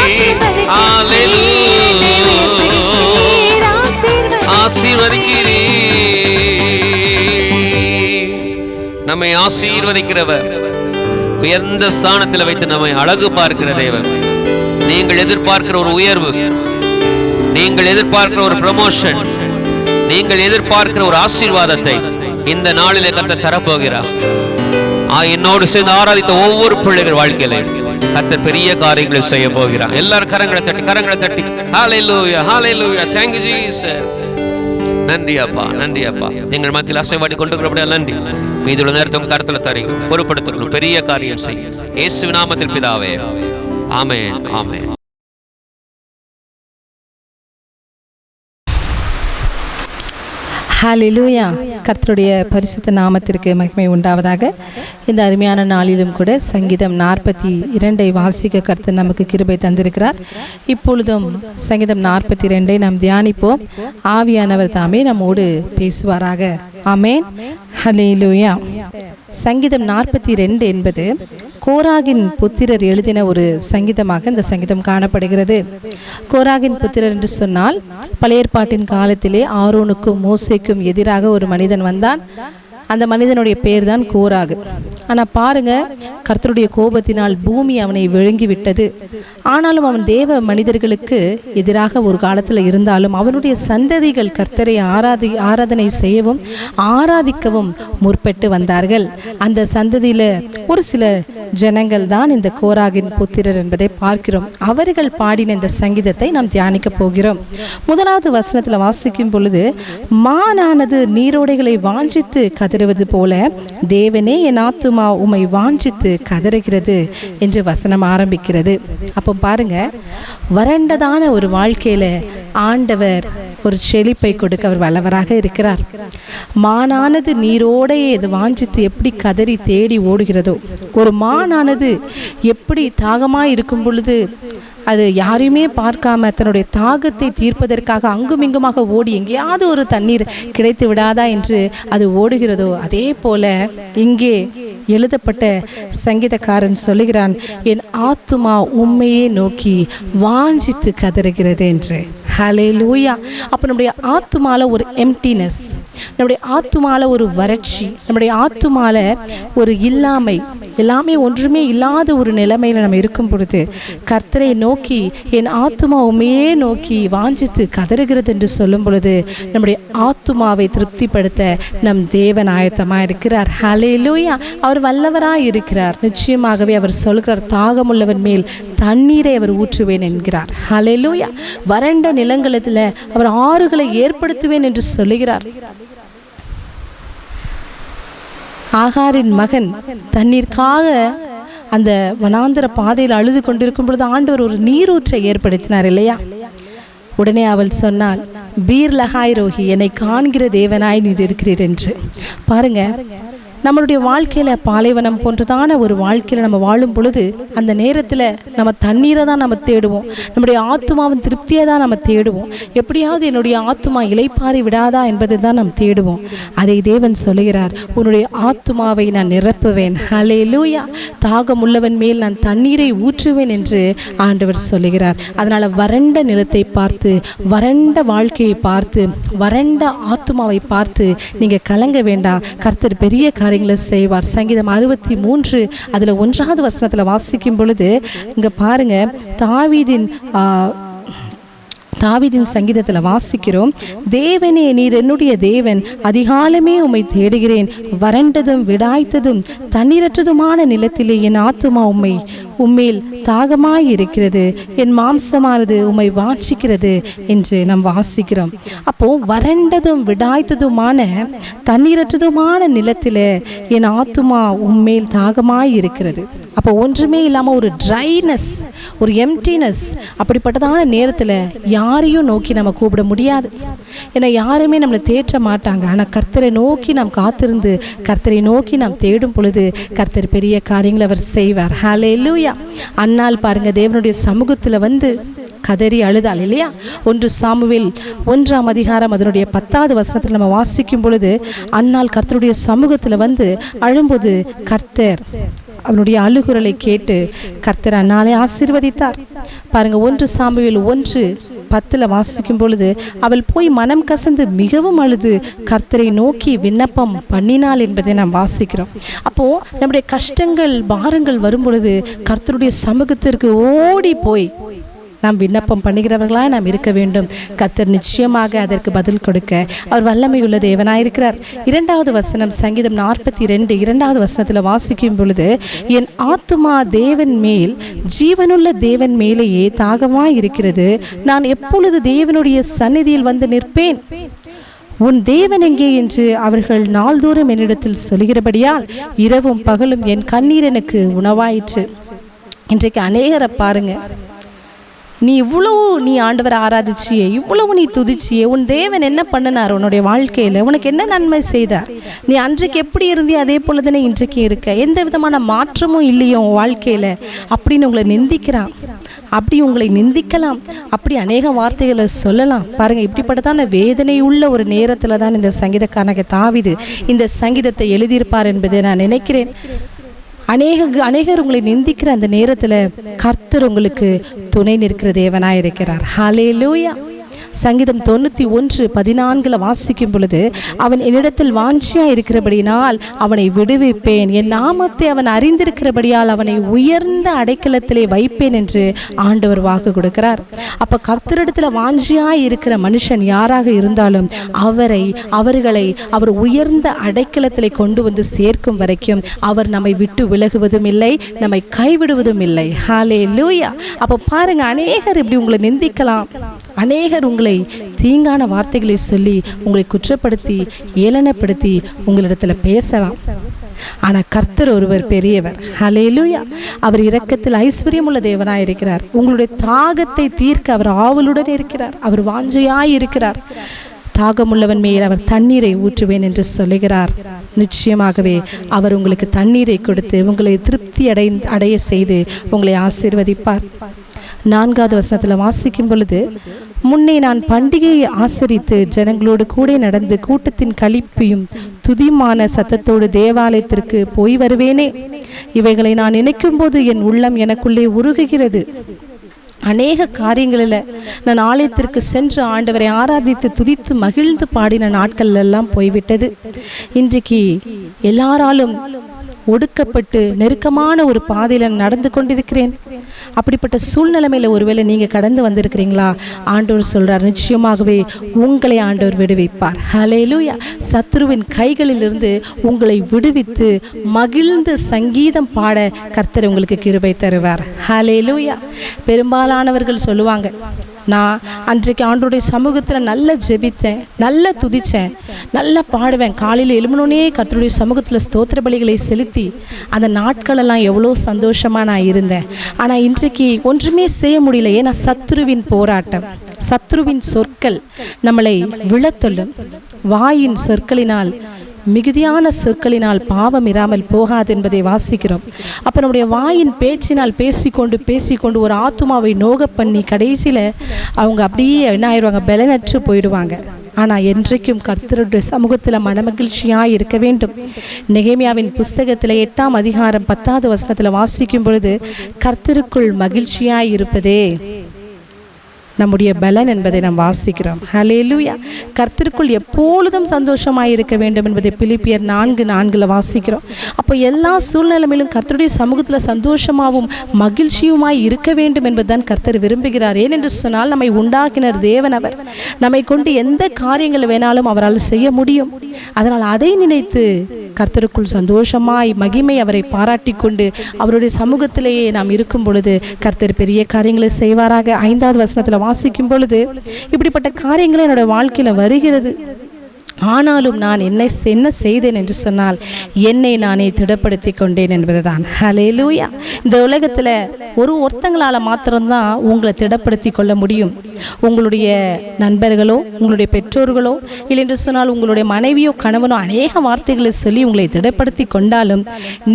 ஆசீர்வதிக்கிறீர். நம்மை ஆசீர்வதிக்கிறவர், உயர்ந்த ஸ்தானத்தில் வைத்து நம்மை அழகு பார்க்கிற தேவன். நீங்கள் எதிர்பார்க்கிற ஒரு உயர்வு, நீங்கள் எதிர்பார்க்கிற ஒரு ப்ரமோஷன், நீங்கள் எதிர்பார்க்கிற ஒரு ஆசீர்வாதத்தை இந்த நாளிலே கர்த்தர் தரப்போகிறார். என்னோடு சேர்ந்து ஆராதித்த ஒவ்வொரு பிள்ளைகள் வாழ்க்கையில கர்த்தர் பெரிய காரியங்களை செய்ய போகிறார். எல்லாரும் கரங்களை தட்டி ஹல்லேலூயா ஹல்லேலூயா. Thank you Jesus. நன்றி அப்பா, நன்றி அப்பா. எங்கள் மத்தியில் அசைவாடி கொண்டிருக்கிறபடியா நன்றி. மீதுள்ள நேரத்தை கருத்துல தருகிறோம். பொறுப்படுத்தணும். பெரிய காரியம் செய்யும் இயேசுவின் நாமத்தில் பிதாவே. ஆமென் ஆமென். ஹல்லேலூயா. கர்த்தருடைய பரிசுத்த நாமத்திற்கு மகிமை உண்டாவதாக. இந்த அருமையான நாளிலும் கூட சங்கீதம் 42 வாசிக்க கர்த்தர் நமக்கு கிருபை தந்திருக்கிறார். இப்பொழுதும் சங்கீதம் 42 நாம் தியானிப்போம். ஆவியானவர் தாமே நம்மோடு பேசுவாராக. ஆமென். ஹல்லேலூயா. சங்கீதம் 42 என்பது கோராகின் புத்திரர் எழுதின ஒரு சங்கீதமாக இந்த சங்கீதம் காணப்படுகிறது. கோராகின் புத்திரர் என்று சொன்னால் பழைய ஏற்பாட்டின் காலத்திலே ஆரோனுக்கும் மோசேக்கும் எதிராக ஒரு மனிதன் வந்தான். அந்த மனிதனுடைய பேர் தான் கோராகு. ஆனால் பாருங்க, கர்த்தருடைய கோபத்தினால் பூமி அவனை விழுங்கி விட்டது. ஆனாலும் அவன் தேவ மனிதர்களுக்கு எதிராக ஒரு காலத்தில் இருந்தாலும் அவனுடைய சந்ததிகள் கர்த்தரை ஆராதனை செய்யவும் ஆராதிக்கவும் முற்பட்டு வந்தார்கள். அந்த சந்ததியில் ஒரு சில ஜனங்கள் தான் இந்த கோராகின் புத்திரர் என்பதை பார்க்கிறோம். அவர்கள் பாடின இந்த சங்கீதத்தை நாம் தியானிக்க போகிறோம். முதலாவது வசனத்தில் வாசிக்கும் பொழுது, மானானது நீரோடைகளை வாஞ்சித்து கதறுவது போல தேவனே என் ஆத்துமா உம்மை வாஞ்சித்து கதறுகிறது என்று வசனம் ஆரம்பிக்கிறது. அப்போ பாருங்க, வறண்டதான ஒரு வாழ்க்கையில ஆண்டவர் ஒரு செழிப்பை கொடுக்க அவர் வல்லவராக இருக்கிறார். மானானது நீரோடையே இது வாஞ்சித்து எப்படி கதறி தேடி ஓடுகிறதோ, ஒரு மானானது எப்படி தாகமாய் இருக்கும் பொழுது அது யாரையுமே பார்க்காம தன்னுடைய தாகத்தை தீர்ப்பதற்காக அங்கும் இங்குமாக ஓடி எங்கேயாவது ஒரு தண்ணீர் கிடைத்து விடாதா என்று அது ஓடுகிறதோ, அதே போல இங்கே எழுதப்பட்ட சங்கீதக்காரன் சொல்லுகிறான், என் ஆத்துமா உம்மையே நோக்கி வாஞ்சித்து கதறுகிறது என்று. ஹல்லேலூயா. அப்போ நம்முடைய ஆத்துமால ஒரு எம்டினஸ், நம்முடைய ஆத்துமால ஒரு வறட்சி, நம்முடைய ஆத்துமால ஒரு இல்லாமை, எல்லாமே ஒன்றுமே இல்லாத ஒரு நிலைமையில் நம்ம இருக்கும் பொழுது கர்த்தரை நோக்கி என் ஆத்துமா உண்மையே நோக்கி வாஞ்சித்து கதறுகிறது என்று சொல்லும் பொழுது நம்முடைய ஆத்துமாவை திருப்திப்படுத்த நம் தேவன் ஆயத்தமாக இருக்கிறார். ஹல்லேலூயா. அவர் வல்லவராய் இருக்கிறார். நிச்சயமாகவே அவர் சொல்கிறார், தாகமுள்ளவன் மேல் தண்ணீரை அவர் ஊற்றுவேன் என்கிறார். ஹல்லேலூயா. வறண்ட நிலங்களில் அவர் ஆறுகளை ஏற்படுத்துவேன் என்று சொல்லுகிறார். ஆகாரின் மகன் தண்ணீருக்காக அந்த வனாந்தர பாதையில் அழுது கொண்டிருக்கும் பொழுது ஆண்டவர் ஒரு நீரூற்றை ஏற்படுத்தினார் இல்லையா? உடனே அவள் சொன்னாள், பீர் லகாய் ரோஹி, என்னை காண்கிற தேவனாய் நீ இருக்கிறீர் என்று. பாருங்க, நம்மளுடைய வாழ்க்கையில் பாலைவனம் போன்றதான ஒரு வாழ்க்கையில் நம்ம வாழும் பொழுது அந்த நேரத்தில் நம்ம தண்ணீரை தான் நம்ம தேடுவோம், நம்முடைய ஆத்துமாவின் திருப்தியை தான் நம்ம தேடுவோம். எப்படியாவது என்னுடைய ஆத்துமா இளைப்பாறி விடாதா என்பதை தான் நாம் தேடுவோம். அதை தேவன் சொல்லுகிறார், உன்னுடைய ஆத்துமாவை நான் நிரப்புவேன், ஹல்லேலூயா, தாகம் உள்ளவன் மேல் நான் தண்ணீரை ஊற்றுவேன் என்று ஆண்டவர் சொல்லுகிறார். அதனால் வறண்ட நிலத்தை பார்த்து, வறண்ட வாழ்க்கையை பார்த்து, வறண்ட ஆத்துமாவை பார்த்து நீங்கள் கலங்க வேண்டாம். கர்த்தர் பெரிய காரியங்களை செய்வார். சங்கீதம் 63 அதில் 1வது வசனத்தில் வாசிக்கும் பொழுது இங்கே பாருங்க, தாவீதின் சங்கீதத்தில் வாசிக்கிறோம், தேவனே நீர் என்னுடைய தேவன், அதிகாலமே உம்மை தேடுகிறேன், வறண்டதும் விடாய்த்ததும் தண்ணீரற்றதுமான நிலத்திலே என் ஆத்துமா உம்மேல் தாகமாய் இருக்கிறது, என் மாம்சமானது உம்மை வாஞ்சிக்கிறது என்று நாம் வாசிக்கிறோம். அப்போ வறண்டதும் விடாய்த்ததுமான தண்ணீரற்றதுமான நிலத்தில் என் ஆத்துமா உம்மேல் தாகமாய் இருக்கிறது. அப்போ ஒன்றுமே இல்லாமல் ஒரு ட்ரைனஸ், ஒரு எம்டினஸ், அப்படிப்பட்டதான நேரத்தில் யாரையும் நோக்கி நம்ம கூப்பிட முடியாது. ஏன்னா யாருமே நம்மளை தேற்ற மாட்டாங்க. ஆனால் கர்த்தரை நோக்கி நாம் காத்திருந்து கர்த்தரை நோக்கி நாம் தேடும் பொழுது கர்த்தர் பெரிய காரியங்களை அவர் செய்வார். ஹல்லேலூயா. அன்னாள் பாருங்க, தேவனுடைய சமூகத்தில் வந்து கதறி அழுதாள் இல்லையா? 1 சாமுவேல் 1ஆம் அதிகாரம் அதனுடைய 10வது வசனத்தில் நம்ம வாசிக்கும் பொழுது அன்னாள் கர்த்தருடைய சமூகத்தில் வந்து அழும்போது கர்த்தர் அவனுடைய அழுகுரலை கேட்டு கர்த்தர் அன்னாளை ஆசீர்வதித்தார். பாருங்க, 1 சாமுவேல் 1:10 வாசிக்கும் பொழுது அவள் போய் மனம் கசந்து மிகவும் அழுது கர்த்தரை நோக்கி விண்ணப்பம் பண்ணினாள் என்பதை நாம் வாசிக்கிறோம். அப்போ நம்முடைய கஷ்டங்கள் பாரங்கள் வரும் பொழுது கர்த்தருடைய சமூகத்திற்கு ஓடி போய் நாம் விண்ணப்பம் பண்ணுகிறவர்களாக நாம் இருக்க வேண்டும். கர்த்தர் நிச்சயமாக அதற்கு பதில் கொடுக்க அவர் வல்லமை உள்ள தேவனாயிருக்கிறார். 2வது வசனம் சங்கீதம் 42 2வது வசனத்தில் வாசிக்கும் பொழுது, என் ஆத்துமா தேவன் மேல், ஜீவனுள்ள தேவன் மேலேயே தாகமாய் இருக்கிறது, நான் எப்பொழுது தேவனுடைய சந்நிதியில் வந்து நிற்பேன், உன் தேவன் எங்கே என்று அவர்கள் நாள்தோறும் என்னிடத்தில் சொல்கிறபடியால் இரவும் பகலும் என் கண்ணீர் எனக்கு உணவாயிற்று. இன்றைக்கு அநேகரை பாருங்க, நீ இவ்வளவு ஆண்டவரை ஆராதிச்சியே, இவ்வளவு நீ துதிச்சியே, உன் தேவன் என்ன பண்ணினார் உன்னுடைய வாழ்க்கையில், உனக்கு என்ன நன்மை செய்தார், நீ அன்றைக்கு எப்படி இருந்தியோ அதே போல தானே இன்றைக்கு இருக்க, எந்த விதமான மாற்றமும் இல்லையோ உன் வாழ்க்கையில் அப்படின்னு உங்களை நிந்திக்கிறான். அப்படி உங்களை நிந்திக்கலாம், அப்படி அநேக வார்த்தைகளை சொல்லலாம். பாருங்கள், இப்படிப்பட்டதான வேதனை உள்ள ஒரு நேரத்தில் தான் இந்த சங்கீதக்காரனாகிய தாவீது இந்த சங்கீதத்தை எழுதியிருப்பார் என்பதை நான் நினைக்கிறேன். அநேகர் உங்களை நிந்திக்கிற அந்த நேரத்தில் கர்த்தர் உங்களுக்கு துணை நிற்கிற தேவனாய் இருக்கிறார். ஹல்லேலூயா. சங்கீதம் 91:14 வாசிக்கும் பொழுது, அவன் என்னிடத்தில் வாஞ்சியா இருக்கிறபடினால் அவனை விடுவிப்பேன், என் நாமத்தை அவன் அறிந்திருக்கிறபடியால் அவனை உயர்ந்த அடைக்கலத்திலே வைப்பேன் என்று ஆண்டவர் வாக்கு கொடுக்கிறார். அப்போ கர்த்தரிடத்தில் வாஞ்சியா இருக்கிற மனுஷன் யாராக இருந்தாலும் அவர்களை அவர் உயர்ந்த அடைக்கலத்திலே கொண்டு வந்து சேர்க்கும் வரைக்கும் அவர் நம்மை விட்டு விலகுவதும் இல்லை, நம்மை கைவிடுவதும் இல்லை. ஹல்லேலூயா. அப்போ பாருங்க, அநேகர் இப்படி உங்களை நிந்திக்கலாம், அநேகர் உங்களை தீங்கான வார்த்தைகளை சொல்லி உங்களை குற்றப்படுத்தி ஏளனப்படுத்தி உங்களிடத்துல பேசலாம். ஆனால் கர்த்தர் ஒருவர் பெரியவர். ஹல்லேலூயா. அவர் இரக்கத்தில் ஐஸ்வர்யம் உள்ள தேவனாய் இருக்கிறார். உங்களுடைய தாகத்தை தீர்க்க அவர் ஆவலுடன் இருக்கிறார். அவர் வாஞ்சையாய் இருக்கிறார். தாகமுள்ளவன் மேல் அவர் தண்ணீரை ஊற்றுவேன் என்று சொல்லுகிறார். நிச்சயமாகவே அவர் உங்களுக்கு தண்ணீரை கொடுத்து உங்களை திருப்தி அடைய செய்து உங்களை ஆசீர்வதிப்பார். 4வது வசனத்தில் வாசிக்கும் பொழுது, முன்னே நான் பண்டிகையை ஆசரித்து ஜனங்களோடு கூட நடந்து கூட்டத்தின் களிப்பையும் துதிமான சத்தத்தோடு தேவாலயத்திற்கு போய் வருவேனே, இவைகளை நான் நினைக்கும் போது என் உள்ளம் எனக்குள்ளே உருகுகிறது. அநேக காரியங்களில் நான் ஆலயத்திற்கு சென்று ஆண்டவரை ஆராதித்து துதித்து மகிழ்ந்து பாடின நாட்கள் எல்லாம் போய்விட்டது. இன்றைக்கு எல்லாராலும் ஒடுக்கப்பட்டு நெருக்கமான ஒரு பாதையில் நடந்து கொண்டிருக்கிறேன். அப்படிப்பட்ட சூழ்நிலைமையில் ஒருவேளை நீங்கள் கடந்து வந்திருக்கிறீங்களா? ஆண்டவர் சொல்கிறார், நிச்சயமாகவே உங்களை ஆண்டவர் விடுவிப்பார். ஹல்லேலூயா. சத்ருவின் கைகளிலிருந்து உங்களை விடுவித்து மகிழ்ந்து சங்கீதம் பாட கர்த்தர் உங்களுக்கு கிருபை தருவார். ஹல்லேலூயா. பெரும்பாலானவர்கள் சொல்லுவாங்க, நான் அன்றைக்கு ஆண்டவருடைய சமூகத்தில் நல்லா ஜெபித்தேன், நல்லா துதித்தேன், நல்லா பாடுவேன், காலையில் எழுமனோனே கர்த்தருடைய சமூகத்தில் ஸ்தோத்திர பலிகளை செலுத்தி அந்த நாட்களெல்லாம் எவ்வளோ சந்தோஷமாக நான் இருந்தேன். ஆனால் இன்றைக்கு ஒன்றுமே செய்ய முடியல. ஏன்னா சத்ருவின் போராட்டம், சத்ருவின் சொற்கள் நம்மளை விழத்தொல்லும். வாயின் சொற்களினால் மிகுதியான சொற்களினால் பாவம் இராமல் போகாது என்பதை வாசிக்கிறோம். அப்போ நம்முடைய வாயின் பேச்சினால் பேசிக்கொண்டு ஒரு ஆத்துமாவை நோக பண்ணி கடைசியில் அவங்க அப்படியே என்ன ஆயிடுவாங்க, பலனற்று போயிடுவாங்க. ஆனால் என்றைக்கும் கர்த்தருடைய சமூகத்தில் மனமகிழ்ச்சியாக இருக்க வேண்டும். நெகேமியாவின் புஸ்தகத்தில் 8ஆம் அதிகாரம் 10வது வசனத்தில் வாசிக்கும் பொழுது, கர்த்தருக்குள் மகிழ்ச்சியாய் இருப்பதே நம்முடைய பலன் என்பதை நாம் வாசிக்கிறோம். ஹல்லேலூயா. கர்த்தருக்குள் எப்பொழுதும் சந்தோஷமாய் இருக்க வேண்டும் என்பதை பிலிப்பியர் 4:4 வாசிக்கிறோம். அப்போ எல்லா சூழ்நிலையிலும் கர்த்தருடைய சமூகத்தில் சந்தோஷமாகவும் மகிழ்ச்சியுமாய் இருக்க வேண்டும் என்பதுதான் கர்த்தர் விரும்புகிறார். ஏனென்று சொன்னால் நம்மை உண்டாக்கினர் தேவன். அவர் நம்மை கொண்டு எந்த காரியங்கள் வேணாலும் அவரால் செய்ய முடியும். அதனால் அதை நினைத்து கர்த்தருக்குள் சந்தோஷமாய் மகிமை அவரை பாராட்டி கொண்டு அவருடைய சமூகத்திலேயே நாம் இருக்கும் பொழுது கர்த்தர் பெரிய காரியங்களை செய்வாராக. 5வது வசனத்தில் வாசிக்கும் பொழுது, இப்படிப்பட்ட காரியங்கள் என்னோட வாழ்க்கையில் வருகிறது, ஆனாலும் நான் என்ன செய்தேன் என்று சொன்னால் என்னை நானே திடப்படுத்தி கொண்டேன் என்பதுதான். ஹல்லேலூயா. இந்த உலகத்தில் ஒருத்தங்களால் மாத்திரம்தான் உங்களை திடப்படுத்தி கொள்ள முடியும். உங்களுடைய நண்பர்களோ உங்களுடைய பெற்றோர்களோ இல்லை என்று சொன்னால் உங்களுடைய மனைவியோ கணவனோ அநேக வார்த்தைகளை சொல்லி உங்களை திடப்படுத்தி கொண்டாலும்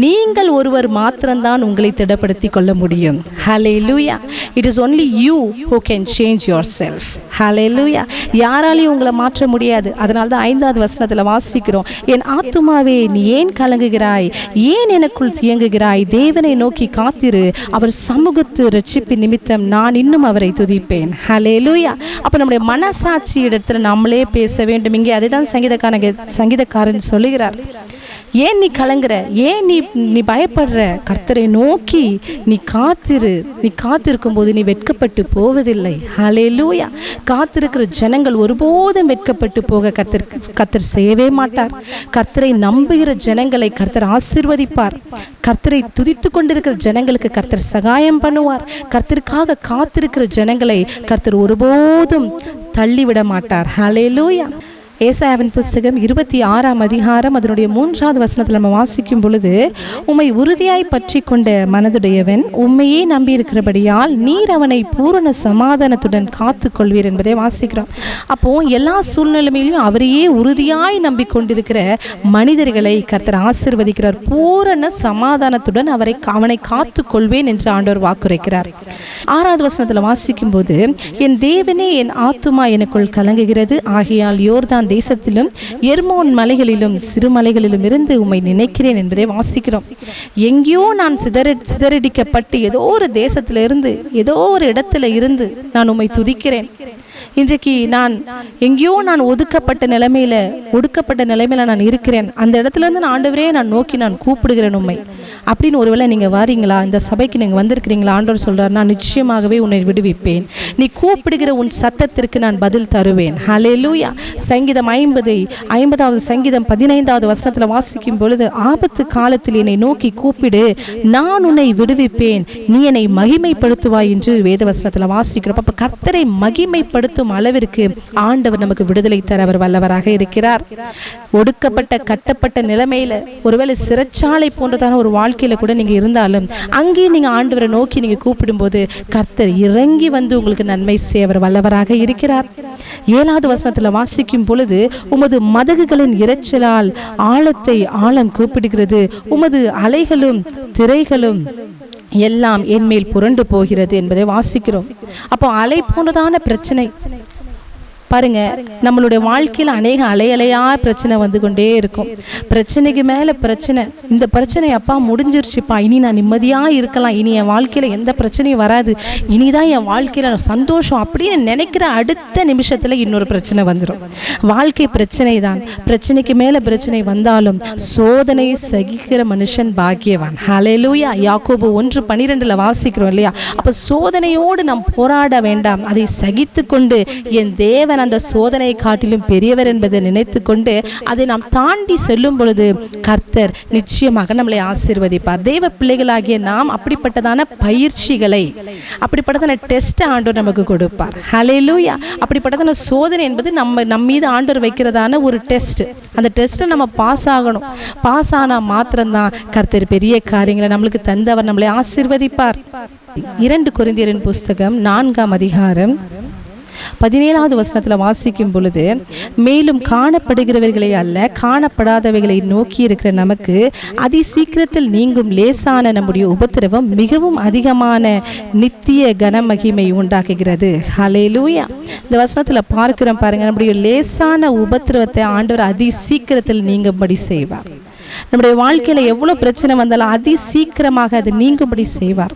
நீங்கள் ஒருவர் மாத்திரம்தான் உங்களை திடப்படுத்தி கொள்ள முடியும். ஹல்லேலூயா. It is only you who can change yourself. ஹல்லேலூயா. யாராலையும் உங்களை மாற்ற முடியாது. அதனால தான் 5வது வசனத்தில் வாசிக்கிறோம், என் ஆத்துமாவே நீ ஏன் கலங்குகிறாய், ஏன் எனக்குள் தியங்குகிறாய், தேவனை நோக்கி காத்திரு, அவர் சமூகத்து ரட்சிப்பின் நிமித்தம் நான் இன்னும் அவரை துதிப்பேன். ஹல்லேலூயா. அப்போ நம்முடைய மனசாட்சி இடத்துல நம்மளே பேச வேண்டும். இங்கே அதை தான் சங்கீதக்காரன் சொல்லுகிறார். ஏன் நீ கலங்குற, ஏன் நீ பயப்படுற, கர்த்தரை நோக்கி நீ காத்திரு. நீ காத்திருக்கும் போது நீ வெட்கப்பட்டு போவதில்லை. ஹல்லேலூயா. காத்திருக்கிற ஜனங்கள் ஒருபோதும் வெட்கப்பட்டு போக கர்த்தர் செய்யவே மாட்டார். கர்த்தரை நம்புகிற ஜனங்களை கர்த்தர் ஆசீர்வதிப்பார். கர்த்தரை துதித்து கொண்டிருக்கிற ஜனங்களுக்கு கர்த்தர் சகாயம் பண்ணுவார். கர்த்தருக்காக காத்திருக்கிற ஜனங்களை கர்த்தர் ஒருபோதும் தள்ளிவிட மாட்டார். ஹல்லேலூயா. ஏசாயாவின் புஸ்தகம் 26ஆம் அதிகாரம் அதனுடைய 3வது வசனத்தில் நம்ம வாசிக்கும் பொழுது, உம்மை உறுதியாய் பற்றி கொண்ட மனதுடையவன் உம்மையே நம்பியிருக்கிறபடியால் நீர் அவனை பூரண சமாதானத்துடன் காத்து கொள்வீர் என்பதை வாசிக்கிறோம். அப்போ எல்லா சூழ்நிலையிலும் அவரையே உறுதியாய் நம்பிக்கொண்டிருக்கிற மனிதர்களை கர்த்தர் ஆசீர்வதிக்கிறார். பூரண சமாதானத்துடன் அவனை காத்து கொள்வேன் என்று ஆண்டவர் வாக்குரைக்கிறார். 6வது வசனத்தில் வாசிக்கும் போது, என் தேவனே என் ஆத்துமா எனக்குள் கலங்குகிறது, ஆகையால் யோர்தான் தேசத்திலும் எர்மோன் மலைகளிலும் சிறு மலைகளிலும் இருந்து உம்மை நினைக்கிறேன் என்பதை வாசிக்கிறோம். எங்கேயோ நான் சிதறடிக்கப்பட்டு ஏதோ ஒரு தேசத்திலிருந்து ஏதோ ஒரு இடத்துல இருந்து நான் உம்மை துதிக்கிறேன். இன்றைக்கு நான் எங்கேயோ ஒடுக்கப்பட்ட நிலைமையில நான் இருக்கிறேன். அந்த இடத்துல இருந்து நான் ஆண்டவரே நான் நோக்கி நான் கூப்பிடுகிறேன் உம்மை அப்படின்னு ஒருவேளை நீங்கள் வாரீங்களா, இந்த சபைக்கு நீங்கள் வந்திருக்கிறீங்களா, ஆண்டவர் சொல்கிறார், நான் நிச்சயமாகவே உன்னை விடுவிப்பேன். நீ கூப்பிடுகிற உன் சத்தத்திற்கு நான் பதில் தருவேன். ஹல்லேலூயா. சங்கீதம் 50வது சங்கீதம் 15வது வசனத்தில் வாசிக்கும் பொழுது, ஆபத்து காலத்தில் என்னை நோக்கி கூப்பிடு, நான் உன்னை விடுவிப்பேன், நீ என்னை மகிமைப்படுத்துவாய் என்று வேத வசனத்தில் வாசிக்கிறோம். அப்போ கர்த்தரை மகிமைப்படுத்தும் அளவிற்கு ஆண்டவர் நமக்கு விடுதலை தர அவர் வல்லவராக இருக்கிறார். ஒடுக்கப்பட்ட கட்டப்பட்ட நிலைமையில ஒருவேளை சிறைச்சாலை போன்றதான ஒரு வாழ்க்கையில கூட நீங்க இருந்தாலும் அங்கே நீங்க ஆண்டவரை நோக்கி நீங்க கூப்பிடும்போது கர்த்தர் இறங்கி வந்து உங்களுக்கு நன்மை செய்ய அவர் வல்லவராக இருக்கிறார். 7வது வசனத்துல வாசிக்கும் பொழுது, உமது மதகுகளின் இரைச்சலால் ஆழத்தை ஆழம் கூப்பிடுகிறது, உமது அலைகளும் திரைகளும் எல்லாம் என்மேல் புரண்டு போகிறது என்பதை வாசிக்கிறோம். அப்போ அலை போன்றதான பிரச்சனை பாருங்க, நம்மளுடைய வாழ்க்கையில் அநேக அலையலையா பிரச்சனை வந்து கொண்டே இருக்கும். பிரச்சனைக்கு மேலே பிரச்சனை. இந்த பிரச்சனை அப்பா முடிஞ்சிருச்சுப்பா, இனி நான் நிம்மதியாக இருக்கலாம், இனி என் வாழ்க்கையில் எந்த பிரச்சனையும் வராது, இனிதான் என் வாழ்க்கையில் சந்தோஷம் அப்படின்னு நினைக்கிற அடுத்த நிமிஷத்தில் இன்னொரு பிரச்சனை வந்துடும். வாழ்க்கை பிரச்சனை தான். பிரச்சனைக்கு மேலே பிரச்சனை வந்தாலும் சோதனை சகிக்கிற மனுஷன் பாக்கியவான். ஹல்லேலூயா. யாக்கோபு 1:12 வாசிக்கிறோம் இல்லையா? அப்போ சோதனையோடு நாம் போராட வேண்டாம், அதை சகித்து கொண்டு என் தேவன் அந்த சோதனை காட்டிலும் பெரியவர் என்பதை நினைத்து கொண்டு அதை நாம் தாண்டி செல்லும் பொழுது கர்த்தர் நிச்சயமாக நம்மளை ஆசீர்வதிப்பார். தேவ பிள்ளைகளாகிய நாம் அப்படிப்பட்டதான பயிற்சிகளை, அப்படிப்பட்டதான டெஸ்ட் ஆண்டவர் நமக்கு கொடுப்பார். ஹல்லேலூயா. அப்படிப்பட்டதான சோதனை என்பது நம்ம மீது ஆண்டவர் வைக்கிறதான ஒரு டெஸ்ட். அந்த டெஸ்ட்டை நம்ம பாஸ் ஆகணும். பாஸ் ஆனால் மாத்திரம்தான் கர்த்தர் பெரிய காரியங்களை நம்மளுக்கு தந்தவர் நம்மளை ஆசீர்வதிப்பார். 2 கொரிந்தியரின் புஸ்தகம் 4ஆம் அதிகாரம் 17வது வசனத்தில் வாசிக்கும் பொழுது, மேலும் காணப்படுகிறவைகளை அல்ல காணப்படாதவைகளை நோக்கி இருக்கிற நமக்கு அதி சீக்கிரத்தில் நீங்கும் லேசான நம்முடைய உபத்திரவம் மிகவும் அதிகமான நித்திய கனமகிமை உண்டாக்குகிறது. ஹல்லேலூயா. இந்த வசனத்தில் பார்க்கிறோம் பாருங்க, நம்முடைய லேசான உபத்திரவத்தை ஆண்டவர் அதி சீக்கிரத்தில் நீங்கும்படி செய்வார். நம்முடைய வாழ்க்கையில எவ்வளவு பிரச்சனை வந்தாலும் அதி சீக்கிரமாக அது நீங்கும்படி செய்வார்.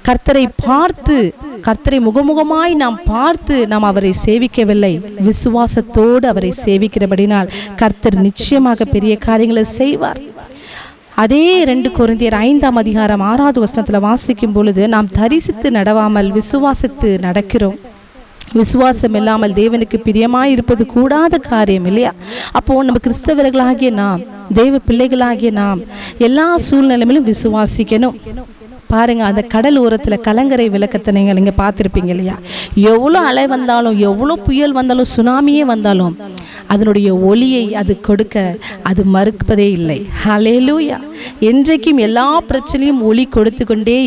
கர்த்தரை முகமுகமாய் நாம் பார்த்து நாம் அவரை சேவிக்கவில்லை, விசுவாசத்தோடு அவரை சேவிக்கிறபடினால் கர்த்தர் நிச்சயமாக பெரிய காரியங்களை செய்வார். அதே 2 கொரிந்தியர் 5ஆம் அதிகாரம் 6வது வசனத்தில் வாசிக்கும் பொழுது, நாம் தரிசித்து நடவாமல் விசுவாசித்து நடக்கிறோம். விசுவாசம் இல்லாமல் தேவனுக்கு பிரியமாய் இருப்பது கூடாத காரியம் இல்லையா? அப்போ நம்ம கிறிஸ்தவர்களாகிய நாம், தேவ பிள்ளைகளாகிய நாம் எல்லா சூழ்நிலையிலும் விசுவாசிக்கணும். பாருங்க, அந்த கடல் ஓரத்தில் கலங்கரை விளக்கத்தை நீங்கள் இங்கே பார்த்துருப்பீங்க இல்லையா? எவ்வளோ அலை வந்தாலும், எவ்வளோ புயல் வந்தாலும், சுனாமியே வந்தாலும் அதனுடைய ஒளியை அது கொடுக்க அது மறுப்பதே இல்லை. ஹல்லேலூயா. என்றைக்கும் எல்லா பிரச்சனையும் ஒளி கொடுத்து கொண்டே.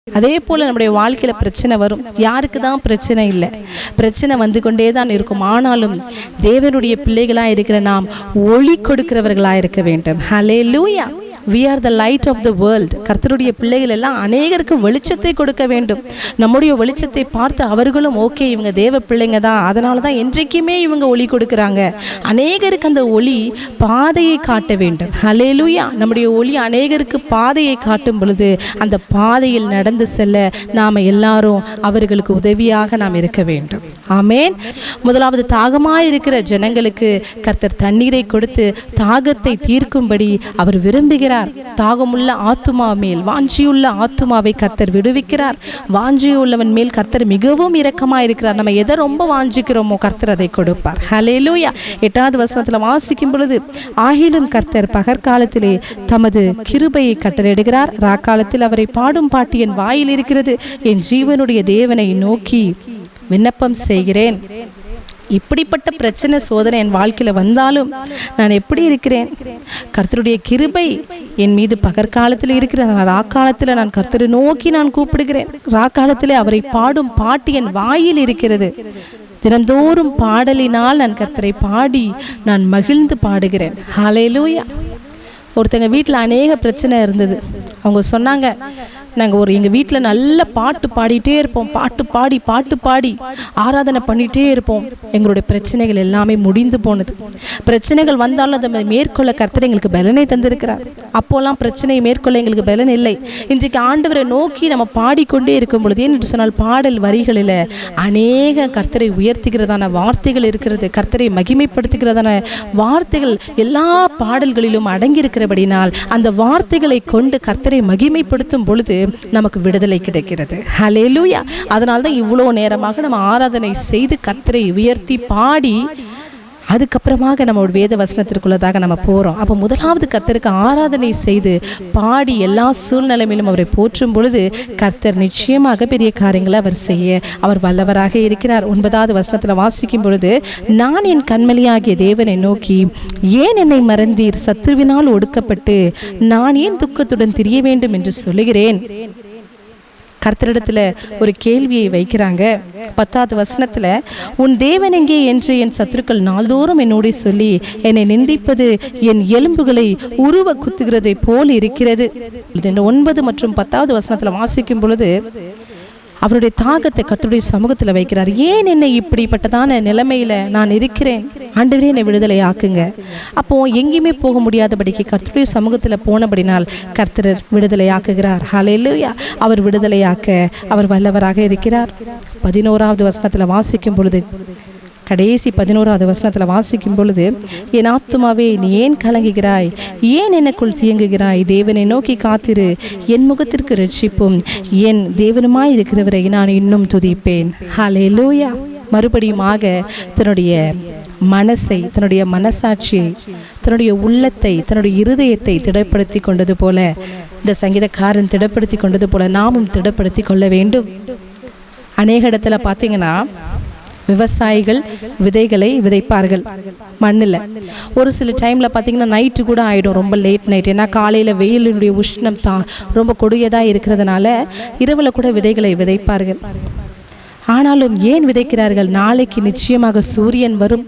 அதே போல் நம்முடைய வாழ்க்கையில் பிரச்சனை வரும். யாருக்கு தான் பிரச்சனை இல்லை? பிரச்சனை வந்து கொண்டே தான் இருக்கும். ஆனாலும் தேவனுடைய பிள்ளைகளாக இருக்கிற நாம் ஒளி கொடுக்கிறவர்களாக இருக்க வேண்டும். ஹல்லேலூயா. We are the light of the world. கர்த்தருடைய பிள்ளைகள் எல்லாம் அநேகருக்கு வெளிச்சத்தை கொடுக்க வேண்டும். நம்முடைய வெளிச்சத்தை பார்த்து அவர்களும் ஓகே, இவங்க தேவ பிள்ளைங்க தான், அதனால தான் என்றைக்குமே இவங்க ஒளி கொடுக்குறாங்க. அநேகருக்கு அந்த ஒளி பாதையை காட்ட வேண்டும். ஹல்லேலூயா. நம்முடைய ஒளி அநேகருக்கு பாதையை காட்டும் பொழுது அந்த பாதையில் நடந்து செல்ல நாம் எல்லாரும் அவர்களுக்கு உதவியாக நாம் இருக்க வேண்டும். ஆமேன். முதலாவது, தாகமாய் இருக்கிற ஜனங்களுக்கு கர்த்தர் தண்ணீரை கொடுத்து தாகத்தை தீர்க்கும்படி அவர் விரும்புகிறார். தாகமுள்ள ஆத்துமா மேல் வாஞ்சியுள்ள ஆத்துமாவை கர்த்தர் விடுவிக்கிறார். வாஞ்சியுள்ளவன் மேல் கர்த்தர் மிகவும் இரக்கமாக இருக்கிறார். நம்ம எதை ரொம்ப வாஞ்சிக்கிறோமோ கர்த்தர் அதை கொடுப்பார். ஹல்லேலூயா. 8வது வசனத்தில் வாசிக்கும் பொழுது, ஆகிலும் கர்த்தர் பகற்காலத்திலே தமது கிருபையை கட்டளையிடுகிறார், ராக்காலத்தில் அவரை பாடும் பாட்டு என் வாயில் இருக்கிறது. என் ஜீவனுடைய தேவனை நோக்கி விண்ணப்பம் செய்கிறேன். இப்படிப்பட்ட பிரச்சனை சோதனை என் வாழ்க்கையில் வந்தாலும் நான் எப்படி இருக்கிறேன்? கர்த்தருடைய கிருபை என் மீது பகற்காலத்தில் இருக்கிறது. ராக்காலத்தில் நான் கர்த்தரை நோக்கி நான் கூப்பிடுகிறேன். ராக்காலத்தில் அவரை பாடும் பாட்டு என் வாயில் இருக்கிறது. தினந்தோறும் பாடலினால் நான் கர்த்தரை பாடி நான் மகிழ்ந்து பாடுகிறேன். ஹல்லேலூயா. ஒருத்தங்க வீட்டில் அநேக பிரச்சனை இருந்தது. அவங்க சொன்னாங்க, நாங்கள் எங்கள் வீட்டில் நல்ல பாட்டு பாடிட்டே இருப்போம், பாட்டு பாடி ஆராதனை பண்ணிகிட்டே இருப்போம். எங்களுடைய பிரச்சனைகள் எல்லாமே முடிந்து போனது. பிரச்சனைகள் வந்தாலும் அதை மேற்கொள்ள கர்த்தர் எங்களுக்கு பலனை தந்திருக்கிறார். அப்போல்லாம் பிரச்சனையை மேற்கொள்ள எங்களுக்கு பலன் இல்லை. இன்றைக்கு ஆண்டவரை நோக்கி நம்ம பாடிக்கொண்டே இருக்கும் பொழுது, என்று சொன்னால் பாடல் வரிகளில் அநேக கர்த்தரை உயர்த்துகிறதான வார்த்தைகள் இருக்கிறது. கர்த்தரை மகிமைப்படுத்துகிறதான வார்த்தைகள் எல்லா பாடல்களிலும் அடங்கியிருக்கிறபடினால் அந்த வார்த்தைகளை கொண்டு கர்த்தரை மகிமைப்படுத்தும் பொழுது நமக்கு விடுதலை கிடைக்கிறது. ஹல்லேலூயா. அதனால தான் இவ்வளோ நேரமாக நம்ம ஆராதனை செய்து கர்த்தரை உயர்த்தி பாடி அதுக்கப்புறமாக நம்ம ஒரு வேத வசனத்திற்குள்ளதாக நம்ம போகிறோம். அப்போ முதலாவது கர்த்தருக்கு ஆராதனை செய்து பாடி எல்லா சூழ்நிலையிலும் அவரை போற்றும் பொழுது கர்த்தர் நிச்சயமாக பெரிய காரியங்களை அவர் செய்ய அவர் வல்லவராக இருக்கிறார். 9வது வசனத்தில் வாசிக்கும் பொழுது, நான் என் கண்மலையாகிய தேவனை நோக்கி, ஏன் என்னை மறந்தீர்? சத்துருவினால் ஒடுக்கப்பட்டு நான் ஏன் துக்கத்துடன் திரிய வேண்டும் என்று சொல்லுகிறேன். கர்த்தரிடத்துல ஒரு கேள்வியை வைக்கிறாங்க. 10வது வசனத்துல, உன் தேவன் எங்கே என்று என் சத்துருக்கள் நாள்தோறும் என்னோட சொல்லி என்னை நிந்திப்பது என் எலும்புகளை உருவ குத்துகிறதை போல் இருக்கிறது. 9 மற்றும் 10வது வசனத்துல வாசிக்கும் பொழுது அவருடைய தாகத்தை கர்த்தருடைய சமூகத்தில் வைக்கிறார். ஏன் என்னை இப்படிப்பட்டதான நிலைமையில நான் இருக்கிறேன்? ஆண்டவரே என்னை விடுதலை ஆக்குங்க. அப்போ எங்கேயுமே போக முடியாதபடிக்கு கர்த்தருடைய சமூகத்தில் போனபடினால் கர்த்தர் விடுதலை ஆக்குகிறார். ஹல்லேலூயா. அவர் விடுதலையாக்க அவர் வல்லவராக இருக்கிறார். 11வது வசனத்தில் வாசிக்கும் பொழுது, கடைசி 11வது வசனத்தில் வாசிக்கும் பொழுது, என் ஆத்துமாவே நீ ஏன் கலங்குகிறாய்? ஏன் எனக்குள் தியங்குகிறாய்? தேவனை நோக்கி காத்திரு, என் முகத்திற்கு ரட்சிப்பும் என் தேவனுமாய் இருக்கிறவரை நான் இன்னும் துதிப்பேன். ஹல்லேலூயா. மறுபடியுமாக தன்னுடைய மனசை, தன்னுடைய மனசாட்சியை, தன்னுடைய உள்ளத்தை, தன்னுடைய இருதயத்தை திடப்படுத்தி கொண்டது போல, இந்த சங்கீதக்காரன் திடப்படுத்தி கொண்டது போல நாமும் திடப்படுத்தி கொள்ள வேண்டும். அநேக இடத்துல பார்த்தீங்கன்னா விவசாயிகள் விதைகளை விதைப்பார்கள் மண்ணில். ஒரு சில டைமில் பார்த்தீங்கன்னா நைட்டு கூட ஆகிடும், ரொம்ப லேட் நைட். ஏன்னா காலையில் வெயிலுடைய உஷ்ணம் ரொம்ப கொடியதாக இருக்கிறதுனால இரவில் கூட விதைகளை விதைப்பார்கள். ஆனாலும் ஏன் விதைக்கிறார்கள்? நாளைக்கு நிச்சயமாக சூரியன் வரும்,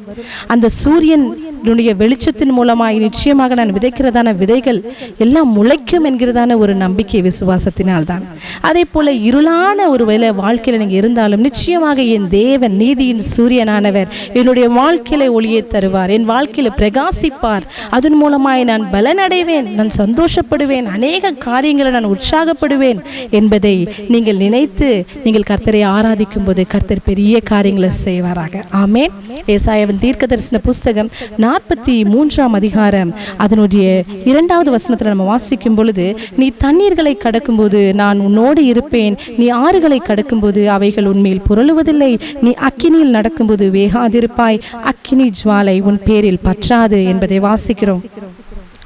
அந்த சூரியனுடைய வெளிச்சத்தின் மூலமாய் நிச்சயமாக நான் விதைக்கிறதான விதைகள் எல்லாம் முளைக்கும் என்கிறதான ஒரு நம்பிக்கை விசுவாசத்தினால்தான். அதே போல இருளான ஒரு வேளை வாழ்க்கையில் நீங்கள் இருந்தாலும் நிச்சயமாக என் தேவன் நீதியின் சூரியனானவர் என்னுடைய வாழ்க்கையில ஒளியை தருவார், என் வாழ்க்கையில பிரகாசிப்பார். அதன் மூலமாய் நான் பலனடைவேன், நான் சந்தோஷப்படுவேன், அநேக காரியங்களை நான் உற்சாகப்படுவேன் என்பதை நீங்கள் நினைத்து நீங்கள் கர்த்தரை ஆராதிக்கும் போது கர்த்தர் பெரிய காரியங்களை செய்வாராக. ஆமென். ஏசாயாவின் தீர்க்கதரிசன புஸ்தகம் 43ஆம் அதிகாரம் அதனுடைய 2வது வசனத்தில் நம்ம வாசிக்கும் பொழுது, நீ தண்ணீர்களை கடக்கும்போது நான் உன்னோடு இருப்பேன், நீ ஆறுகளை கடக்கும்போது அவைகள் உன்மேல் புரளுவதில்லை, நீ அக்கினியில் நடக்கும்போது வேகாதிருப்பாய், அக்கினி ஜுவாலை உன் பேரில் பற்றாது என்பதை வாசிக்கிறோம்.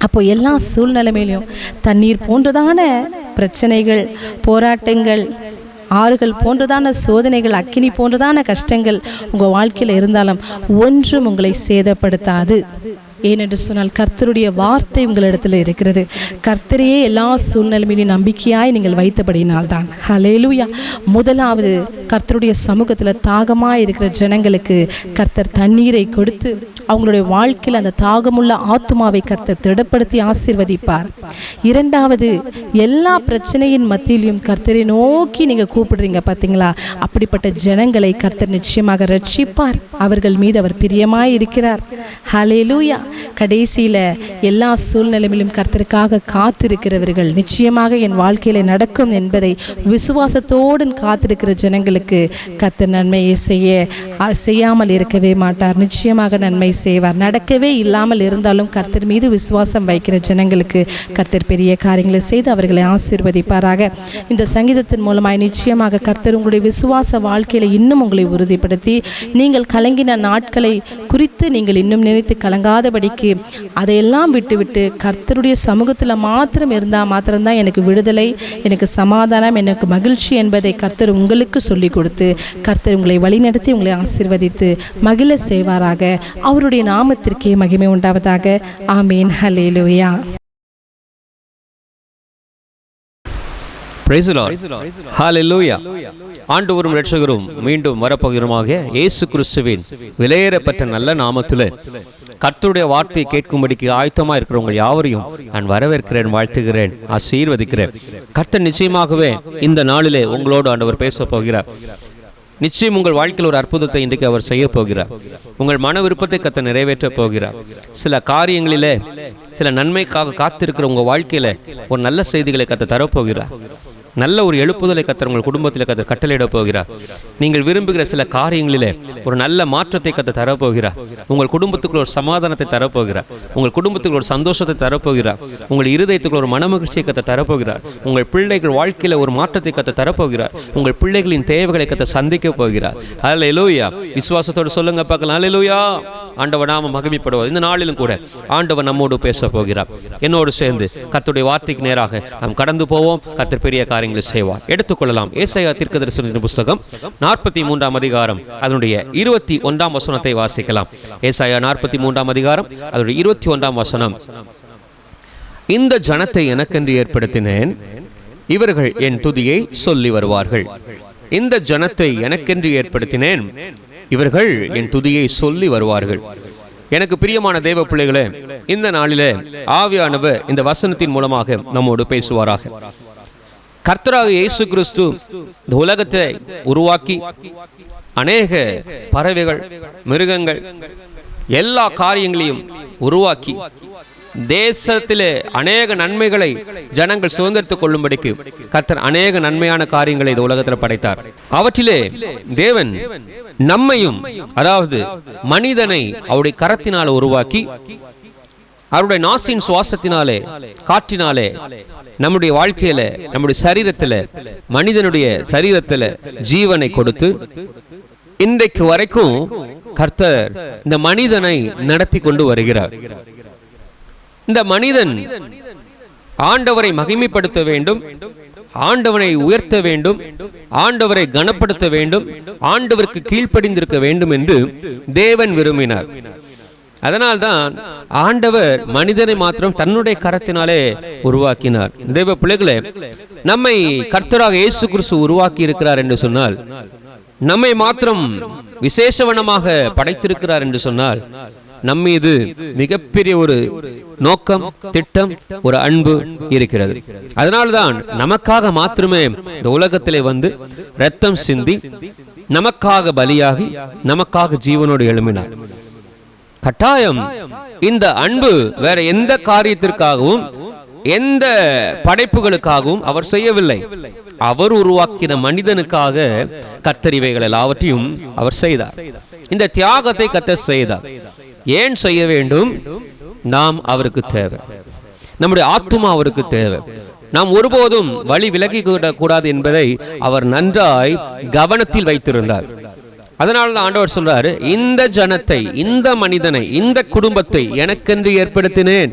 அப்போ எல்லா சூழ்நிலைமையிலும் தண்ணீர் போன்றதான பிரச்சனைகள், போராட்டங்கள், ஆறுகள் போன்றதான சோதனைகள், அக்கினி போன்றதான கஷ்டங்கள் உங்கள் வாழ்க்கையில் இருந்தாலும் ஒன்றும் உங்களை சேதப்படுத்தாது. ஏனென்று சொன்னால் கர்த்தருடைய வார்த்தை உங்களிடத்தில் இருக்கிறது. கர்த்தரையே எல்லா சூழ்நிலையிலும் நம்பிக்கையாய் நீங்கள் வைத்தபடினால்தான். ஹல்லேலூயா. முதலாவது கர்த்தருடைய சமூகத்தில் தாகமாக இருக்கிற ஜனங்களுக்கு கர்த்தர் தண்ணீரை கொடுத்து அவங்களுடைய வாழ்க்கையில் அந்த தாகமுள்ள ஆத்துமாவை கர்த்தர் திடப்படுத்தி ஆசீர்வதிப்பார். இரண்டாவது, எல்லா பிரச்சனையின் மத்தியிலும் கர்த்தரை நோக்கி நீங்கள் கூப்பிடுறீங்க பார்த்தீங்களா, அப்படிப்பட்ட ஜனங்களை கர்த்தர் நிச்சயமாக ரட்சிப்பார். அவர்கள் மீது அவர் பிரியமாய் இருக்கிறார். ஹல்லேலூயா. கடைசியில் எல்லா சூழ்நிலையிலும் கர்த்தருக்காக காத்திருக்கிறவர்கள் நிச்சயமாக என் வாழ்க்கையில நடக்கும் என்பதை விசுவாசத்தோடு காத்திருக்கிற ஜனங்களுக்கு கர்த்தர் நன்மையை செய்யாமல் இருக்கவே மாட்டார். நிச்சயமாக நன்மை செய்வார். நடக்கவே இல்லாமல் இருந்தாலும் கர்த்தர் மீது விசுவாசம் வைக்கிற ஜனங்களுக்கு கர்த்தர் பெரிய காரியங்களை செய்து அவர்களை ஆசீர்வதிப்பாராக. இந்த சங்கீதத்தின் மூலமாய் நிச்சயமாக கர்த்தர் உங்களுடைய விசுவாச வாழ்க்கையில இன்னும் உங்களை உறுதிப்படுத்தி நீங்கள் கலங்கின நாட்களை குறித்து நீங்கள் இன்னும் நினைத்து கலங்காதபடிக்கு அதையெல்லாம் விட்டுவிட்டு கர்த்தருடைய சமூகத்தில் மாத்திரம் இருந்தால் மாத்திரம்தான் எனக்கு விடுதலை, எனக்கு சமாதானம், எனக்கு மகிழ்ச்சி என்பதை கர்த்தர் உங்களுக்கு சொல்லிக் கொடுத்து கர்த்தர் உங்களை வழிநடத்தி உங்களை ஆசீர்வதித்து மகிழ செய்வாராக. அவருடைய நாமத்திற்கே மகிமை உண்டாவதாக. ஆமீன். ஹல்லேலூயா. Praise the Lord. Hallelujah. ஆண்டவரும் இரட்சகரும் மீண்டும் வரப்போகிறோமாக இயேசு கிறிஸ்துவின் விலையேறப்பட்ட நல்ல நாமத்தில் கர்த்தருடைய வார்த்தையை கேட்கும்படிக்கு ஆயத்தமா இருக்கிறவங்க யாவரையும் நான் வரவேற்கிறேன், வாழ்த்துகிறேன், ஆசீர்வதிக்கிறேன். கர்த்தர் நிச்சயமாகவே இந்த நாளிலே உங்களோடு ஆண்டவர் பேச போகிறார். நிச்சயம் உங்கள் வாழ்க்கையில் ஒரு அற்புதத்தை இன்றைக்கு அவர் செய்ய போகிறார். உங்கள் மன விருப்பத்தை கர்த்தர் நிறைவேற்ற போகிறார். சில காரியங்களிலே சில நன்மைக்காக காத்திருக்கிற உங்கள் வாழ்க்கையில ஒரு நல்ல செய்திகளை கர்த்தர் தரப்போகிறார். நல்ல ஒரு எழுப்புதலை கர்த்தர் உங்கள் குடும்பத்தில் கர்த்தர் கட்டளையிட போகிறார். நீங்கள் விரும்புகிற சில காரியங்களிலே ஒரு நல்ல மாற்றத்தை கர்த்தர் தரப்போகிறார். உங்கள் குடும்பத்துக்குள்ள ஒரு சமாதானத்தை தரப்போகிறார். உங்கள் குடும்பத்துக்குள்ள ஒரு சந்தோஷத்தை தரப்போகிறார். உங்கள் இருதயத்துக்குள்ள ஒரு மனமகிழ்ச்சியை கர்த்தர் தரப்போகிறார். உங்கள் பிள்ளைகள் வாழ்க்கையில ஒரு மாற்றத்தை கர்த்தர் தரப்போகிறார். உங்கள் பிள்ளைகளின் தேவைகளை கர்த்தர் சந்திக்க போகிறார். ஹல்லேலூயா. விசுவாசத்தோடு சொல்லுங்க பார்க்கலாம். ஹல்லேலூயா. ஆண்டவர் நாம மகிமைப்படுவார். இந்த நாளிலும் கூட ஆண்டவர் நம்மோடு பேச போகிறார். என்னோடு சேர்ந்து கர்த்தருடைய வார்த்தைக்கு நேராக நாம் கடந்து போவோம். கர்த்தர் பெரிய காரியங்களை செய்வார். எடுத்துக்கொள்ளலாம். ஏசாயா தீர்க்கதரிசன புஸ்தகம் 43ஆம் அதிகாரம் அதனுடைய 21ஆம் வசனத்தை வாசிக்கலாம். ஏசாயா 43ஆம் அதிகாரம் அதனுடைய 21ஆம் வசனம். இந்த ஜனத்தை எனக்கென்று ஏற்படுத்தினேன், இவர்கள் என் துதியை சொல்லி வருவார்கள். இந்த ஜனத்தை எனக்கென்று ஏற்படுத்தினேன், இவர்கள் என் துதியை சொல்லி வருவார்கள். எனக்கு பிரியமான தேவ பிள்ளைகளே, இந்த நாளிலே ஆவியானவர் இந்த வசனத்தின் மூலமாக நம்மோடு பேசுவாராக. கர்த்தராக இயேசு கிறிஸ்து இந்த உலகத்தை உருவாக்கி அநேக பறவைகள், மிருகங்கள், எல்லா காரியங்களையும் உருவாக்கி தேசத்திலே அநேக நன்மைகளை ஜனங்கள் சுதந்திரத்துக் கொள்ளும்படிக்கு கர்த்தர் அநேக நன்மையான காரியங்களை இந்த உலகத்தில் படைத்தார். அவற்றிலே தேவன் நம்மையும், அதாவது மனிதனை அவருடைய கரத்தினால் உருவாக்கி அவருடைய நாசின் சுவாசத்தினாலே, காற்றினாலே நம்முடைய வாழ்க்கையில, நம்முடைய சரீரத்துல, மனிதனுடைய சரீரத்துல ஜீவனை கொடுத்து இன்றைக்கு வரைக்கும் கர்த்தர் இந்த மனிதனை நடத்தி கொண்டு வருகிறார். இந்த மனிதன் ஆண்டவரை மகிமைப்படுத்த வேண்டும், ஆண்டவரை உயர்த்த வேண்டும், ஆண்டவரை கனப்படுத்த வேண்டும், ஆண்டவருக்கு கீழ்ப்படிந்திருக்க வேண்டும் என்று தேவன் விரும்பினார். அதனால்தான் ஆண்டவர் மனிதனை மாத்திரம் தன்னுடைய கரத்தினாலே உருவாக்கினார். தேவ பிள்ளைகளே, நம்மை கர்த்தராக இயேசு கிறிஸ்து உருவாக்கி இருக்கிறார் என்று சொன்னால் நம்மை மாத்திரம் விசேஷவனமாக படைத்திருக்கிறார் என்று சொன்னால் நம்மீது மிகப்பெரிய ஒரு நோக்கம், திட்டம், ஒரு அன்பு இருக்கிறது. அதனால்தான் நமக்காக மாத்திரமே இந்த உலகத்திலே வந்து இரத்தம் சிந்தி நமக்காக பலியாகி நமக்காக ஜீவனோடு எழும்பினார். கட்டாயம் இந்த அன்பு வேற எந்த காரியத்திற்காகவும் எந்த படைப்புகளுக்காகவும் அவர் செய்யவில்லை. அவர் உருவாக்கின மனிதனுக்காக கர்த்தர் இவைகள் எல்லாவற்றையும் அவர் செய்தார். இந்த தியாகத்தை கர்த்தர் செய்தார். ஏன் செய்ய வேண்டும்? நாம் அவருக்கு தேவை, நம்முடைய ஆத்துமா அவருக்கு தேவை. நாம் ஒருபோதும் வழி விலகி கூடாது என்பதை அவர் நன்றாய் கவனத்தில் வைத்திருந்தார். அதனால தான் ஆண்டவர் சொல்றாரு, இந்த ஜனத்தை, இந்த மனிதனை, இந்த குடும்பத்தை எனக்கென்று ஏற்படுத்தினேன்,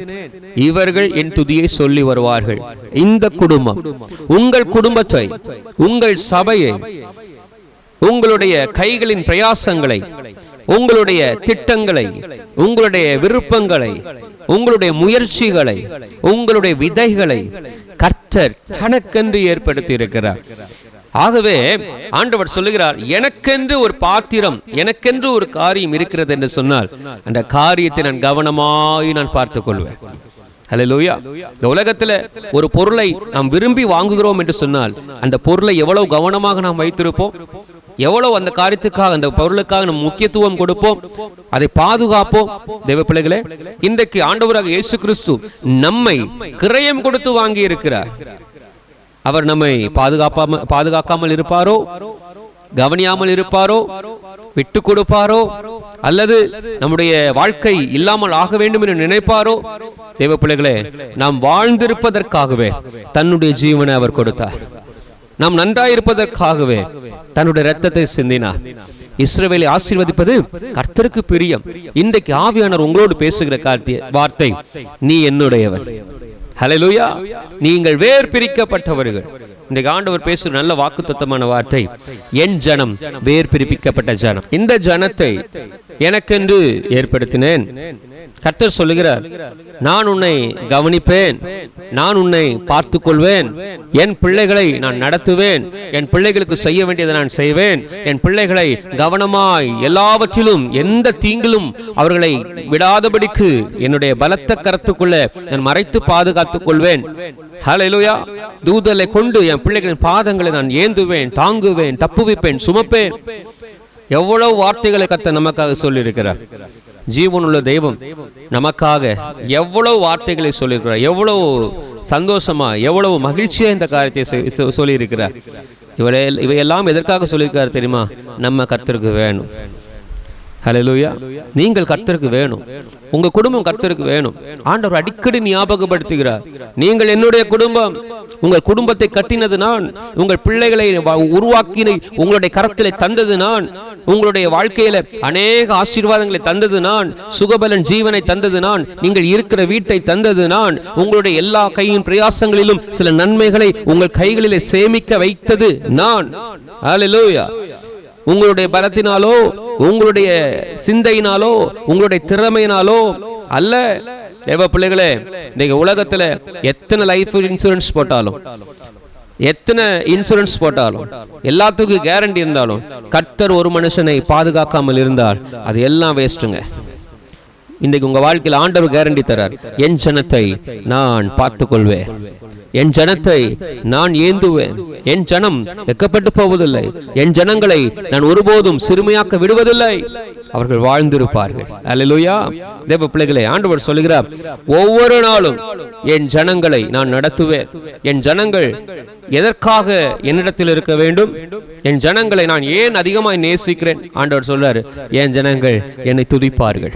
இவர்கள் என் துதியை சொல்லி வருவார்கள். இந்த குடும்பம், உங்கள் குடும்பத்தை, உங்கள் சபையை, உங்களுடைய கைகளின் பிரயாசங்களை, உங்களுடைய திட்டங்களை, உங்களுடைய விருப்பங்களை, உங்களுடைய முயற்சிகளை, உங்களுடைய விதைகளை கர்த்தர் தனக்கென்று ஏற்படுத்தி இருக்கிறார். ஆகவே ஆண்டவர் சொல்லுகிறார், எனக்கென்று ஒரு பாத்திரம், எனக்கென்று ஒரு காரியம் இருக்கிறது என்று சொன்னால் அந்த காரியத்தை நான் கவனமாய் நான் பார்த்துக் கொள்வேன். ஹல்லேலூயா. இந்த உலகத்துல ஒரு பொருளை நாம் விரும்பி வாங்குகிறோம் என்று சொன்னால் அந்த பொருளை எவ்வளவு கவனமாக நாம் வைத்திருப்போம், எவ்வளவு அந்த காரியத்துக்காக, அந்த பொருளுக்காக நம்ம முக்கியத்துவம் கொடுப்போம், அதை பாதுகாப்போம். தேவ பிள்ளைகளே, இன்றைக்கு ஆண்டவராக இயேசு கிறிஸ்து நம்மை கிரயம் கொடுத்து வாங்கி இருக்கிறார். அவர் நம்மை பாதுகாக்காமல் இருப்பாரோ, கவனியாமல் இருப்பாரோ, விட்டு கொடுப்பாரோ, அல்லது நம்முடைய வாழ்க்கை இல்லாமல் ஆக வேண்டும் என்று நினைப்பாரோ? தேவ பிள்ளைகளே, நாம் வாழ்ந்திருப்பதற்காகவே தன்னுடைய ஜீவனை அவர் கொடுத்தார். நாம் நன்றாயிருப்பதற்காகவே தன்னுடைய இரத்தத்தை சிந்தினார். இஸ்ரவேலை ஆசீர்வதிப்பது கர்த்தருக்கு பிரியம். இன்றைக்கு ஆவியானவர் உங்களோடு பேசுகிற வார்த்தை, நீ என்னுடையவர். ஹல்லேலூயா. நீங்கள் வேர் பிரிக்கப்பட்டவர்கள். இன்றைக்கு ஆண்டவர் பேசுகிற நல்ல வாக்குத்தத்தமான வார்த்தை, என் ஜனம் வேர் பிரிப்பிக்கப்பட்ட ஜனம். இந்த ஜனத்தை எனக்கென்று ஏற்படுத்தினேன். கர்த்தர் சொல்லுகிறார், நான் உன்னை கவனிப்பேன், நான் உன்னை பார்த்துக் கொள்வேன், என் பிள்ளைகளை நான் நடத்துவேன், என் பிள்ளைகளுக்கு செய்ய வேண்டியதை நான் செய்வேன், என் பிள்ளைகளை கவனமாய் எல்லாவற்றிலும் எந்த தீங்கிலும் அவர்களை விடாதபடிக்கு என்னுடைய பலத்த கரத்துக்குள்ள நான் மறைத்து பாதுகாத்துக் கொள்வேன். ஹல்லேலூயா. தூதலை கொண்டு என் பிள்ளைகளின் பாதங்களை நான் ஏந்துவேன், தாங்குவேன், தப்புவிப்பேன், சுமப்பேன். எவ்வளவு வார்த்தைகளை கர்த்தர் நமக்காக சொல்லி இருக்கிறார். ஜீவனுள்ள தெய்வம் நமக்காக எவ்வளவு வார்த்தைகளை சொல்லியிருக்கிறார். எவ்வளவு சந்தோஷமா, எவ்வளவு மகிழ்ச்சியா இந்த காரியத்தை சொல்லியிருக்கிறார். இவையெல்லாம் எதற்காக சொல்லியிருக்கிறார் தெரியுமா? நம்ம கர்த்தருக்கு வேணும். ஹல்லேலூயா. நீங்கள் கர்த்தருக்கு வேணும், உங்க குடும்பம் கர்த்தருக்கு வேணும். ஆண்டவர் அடிக்கடி ஞாபகப்படுத்துகிறார், நீங்கள் என்னுடைய குடும்பம். உங்கள் குடும்பத்தை கட்டினது நான், உங்கள் பிள்ளைகளை உருவாக்கின உங்களுடைய கரத்திலே தந்தது நான், உங்களுடைய வாழ்க்கையில அநேக ஆசீர்வாதங்களை தந்தது நான், சுகபலன் ஜீவனை தந்தது நான், நீங்கள் இருக்கிற வீட்டை தந்தது நான், உங்களுடைய எல்லா கையின் பிரயாசங்களிலும் சில நன்மைகளை உங்கள் கைகளிலே சேமிக்க வைத்தது நான். ஹல்லேலூயா. உங்களுடைய பலத்தினாலோ, உங்களுடைய சிந்தையினாலோ, உங்களுடைய திறமையினாலோ அல்ல. தேவ பிள்ளைகளே, இன்னைக்கு உலகத்துல எத்தனை லைஃப் இன்சூரன்ஸ் போட்டாலும், எத்தனை இன்சூரன்ஸ் போட்டாலும், எல்லாத்துக்கும் கேரண்டி இருந்தாலும் கர்த்தர் ஒரு மனுஷனை பாதுகாக்காமல் இருந்தால் அது எல்லாம் வேஸ்ட்டுங்க. இன்றைக்கு உங்க வாழ்க்கையில் ஆண்டவர் கேரண்டி தரார், என் ஜனத்தை நான் பார்த்துக் கொள்வேன், என் ஜனத்தை நான் ஏந்துவேன், என் ஜனம் வெட்கப்பட்டு போவதில்லை, என் ஜனங்களை நான் ஒருபோதும் சிறுமையாக்க விடுவதில்லை, அவர்கள் வாழ்ந்திருப்பார்கள். அல்லேலூயா. தேவ பிள்ளைகளே, ஆண்டவர் சொல்லுகிறார், ஒவ்வொரு நாளும் என் ஜனங்களை நான் நடத்துவேன். என் ஜனங்கள் எதற்காக என்னிடத்தில் இருக்க வேண்டும்? என் ஜனங்களை நான் ஏன் அதிகமாய் நேசிக்கிறேன்? ஆண்டவர் சொல்றாரு, என் ஜனங்கள் என்னை துதிப்பார்கள்,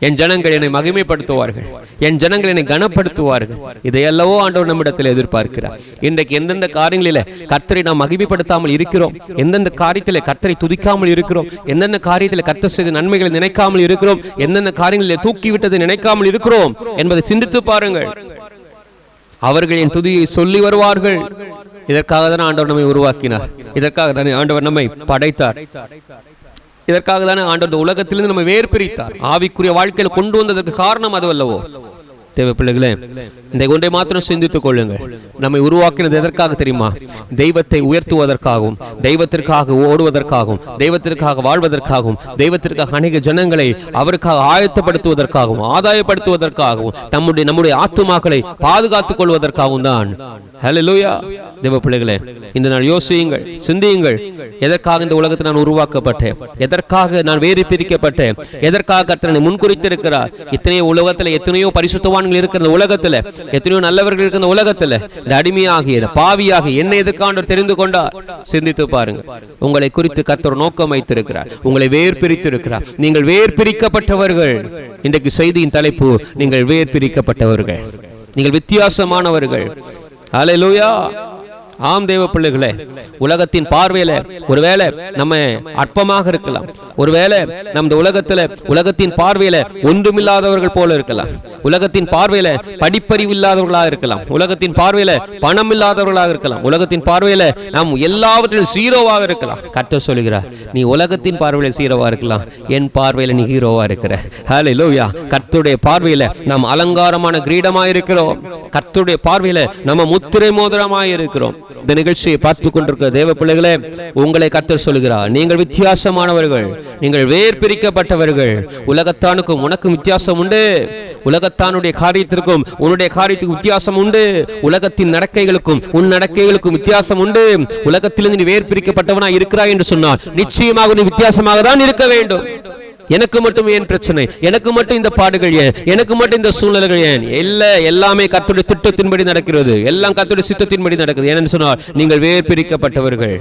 என் ஜனங்கள் என்னை மகிமைப்படுத்துவார்கள், என் ஜனங்கள் என்னை கனப்படுத்துவார்கள். இதையல்லவோ ஆண்டவர் நம்மிடத்தில் எதிர்பார்க்கிறார். இன்றைக்கு எந்தெந்த காரியங்களில கர்த்தரை நாம் மகிமைப்படுத்தாமல் இருக்கிறோம், எந்தெந்த காரியத்திலே கர்த்தரை துதிக்காமல் இருக்கிறோம், எந்தெந்த காரியத்தில் கர்த்தர் செய்த நன்மைகளை நினைக்காமல் இருக்கிறோம், எந்தெந்த காரியங்களிலே தூக்கிவிட்டதை நினைக்காமல் இருக்கிறோம் என்பதை சிந்தித்து பாருங்கள். அவர்கள் என் துதியை சொல்லி வருவார்கள். இதற்காக தானே ஆண்டவர் நம்மை உருவாக்கினார், இதற்காக தானே ஆண்டவர் நம்மை படைத்தார், இதற்காக தானே ஆண்டவர் உலகத்திலிருந்து நம்ம வேறு பிரித்தார். ஆவிக்குரிய வாழ்க்கையில் கொண்டு வந்ததற்கு காரணம் அதுவல்லவோ? தேவ பிள்ளைகளே, இந்த ஒன்றை மாத்திரம் சிந்தித்துக் கொள்ளுங்கள். நம்மை உருவாக்கினது எதற்காக தெரியுமா? தெய்வத்தை உயர்த்துவதற்காகவும், தெய்வத்திற்காக ஓடுவதற்காகவும், தெய்வத்திற்காக வாழ்வதற்காகவும், தெய்வத்திற்காக அநேக ஜனங்களை அவருக்காக ஆயத்தப்படுத்துவதற்காகவும், ஆதாயப்படுத்துவதற்காகவும், நம்முடைய ஆத்துமாக்களை பாதுகாத்துக் கொள்வதற்காகவும் தான். ஹல்லேலூயா. தேவ பிள்ளைகளே, இந்த நாள் யோசியுங்கள், சிந்தியுங்கள். எதற்காக இந்த உலகத்தில் நான் உருவாக்கப்பட்டேன்? எதற்காக நான் வேறு பிரிக்கப்பட்டேன்? எதற்காக கர்த்தர் முன்குறித்திருக்கிறார்? இத்தனையோ உலகத்தில் எத்தனையோ பரிசுத்தவான்கள் இருக்கிற உலகத்தில், எத்தனையோ நல்லவர்கள் இருக்கிற உலகத்தில், இந்த அடிமையாகிய பாவியாக என்னை எதற்காக தெரிந்து கொண்டார்? சிந்தித்து பாருங்க. உங்களை குறித்து கர்த்தர் நோக்கம் வைத்திருக்கிறார். உங்களை வேர் பிரித்திருக்கிறார். நீங்கள் வேர் பிரிக்கப்பட்டவர்கள். இன்றைக்கு செய்தியின் தலைப்பு, நீங்கள் வேர் பிரிக்கப்பட்டவர்கள், நீங்கள் வித்தியாசமானவர்கள். ஹல்லேலூயா. ஆம் தேவ பிள்ளைகளே, உலகத்தின் பார்வையில ஒருவேளை நம்ம அற்பமாக இருக்கலாம். ஒருவேளை நம்ம உலகத்தின் பார்வையில ஒன்றுமில்லாதவர்கள் போல இருக்கலாம். உலகத்தின் பார்வையில படிப்பறிவு இல்லாதவர்களாக இருக்கலாம். உலகத்தின் பார்வையில பணம் இல்லாதவர்களாக இருக்கலாம். உலகத்தின் பார்வையில நாம் எல்லாவற்றிலும் ஜீரோவாக இருக்கலாம். கர்த்தர் சொல்கிறார், நீ உலகத்தின் பார்வையில ஜீரோவா இருக்கலாம், என் பார்வையில நீ ஹீரோவா இருக்கிற. ஹல்லேலூயா. கர்த்தருடைய பார்வையில நாம் அலங்காரமான கிரீடமாய் இருக்கிறோம். கர்த்தருடைய பார்வையில நம்ம முத்திரை மோதிரமாய் இருக்கிறோம். இந்த நிகழ்ச்சியை பார்த்து கொண்டிருக்கிற தேவ பிள்ளைகளே, உங்களை கர்த்தர் சொல்கிறார், நீங்கள் வித்தியாசமானவர்கள், நீங்கள் வேர் பிரிக்கப்பட்டவர்கள். உலகத்தானுக்கும் உனக்கும் வித்தியாசம் உண்டு. உலகத்தானுடைய காரியத்திற்கும் உன்னுடைய காரியத்துக்கும் வித்தியாசம் உண்டு. உலகத்தின் நடக்கைகளுக்கும் உன் நடக்கைகளுக்கும் வித்தியாசம் உண்டு. உலகத்திலிருந்து நீ வேர் பிரிக்கப்பட்டவனா இருக்கிறாய் என்று சொன்னால் நிச்சயமாக நீ வித்தியாசமாக தான் இருக்க வேண்டும். எனக்கு மட்டும் ஏன் பிரச்சனை? எனக்கு மட்டும் இந்த பாடுகள் ஏன்? எனக்கு மட்டும் இந்த சூழ்நிலைகள் ஏன்? எல்லாமே கர்த்தருடைய திட்டத்தின்படி நடக்கிறது. எல்லாம் கர்த்தருடைய சித்தத்தின்படி நடக்குது. ஏன்னு சொன்னால் நீங்கள் வேர் பிரிக்கப்பட்டவர்கள்.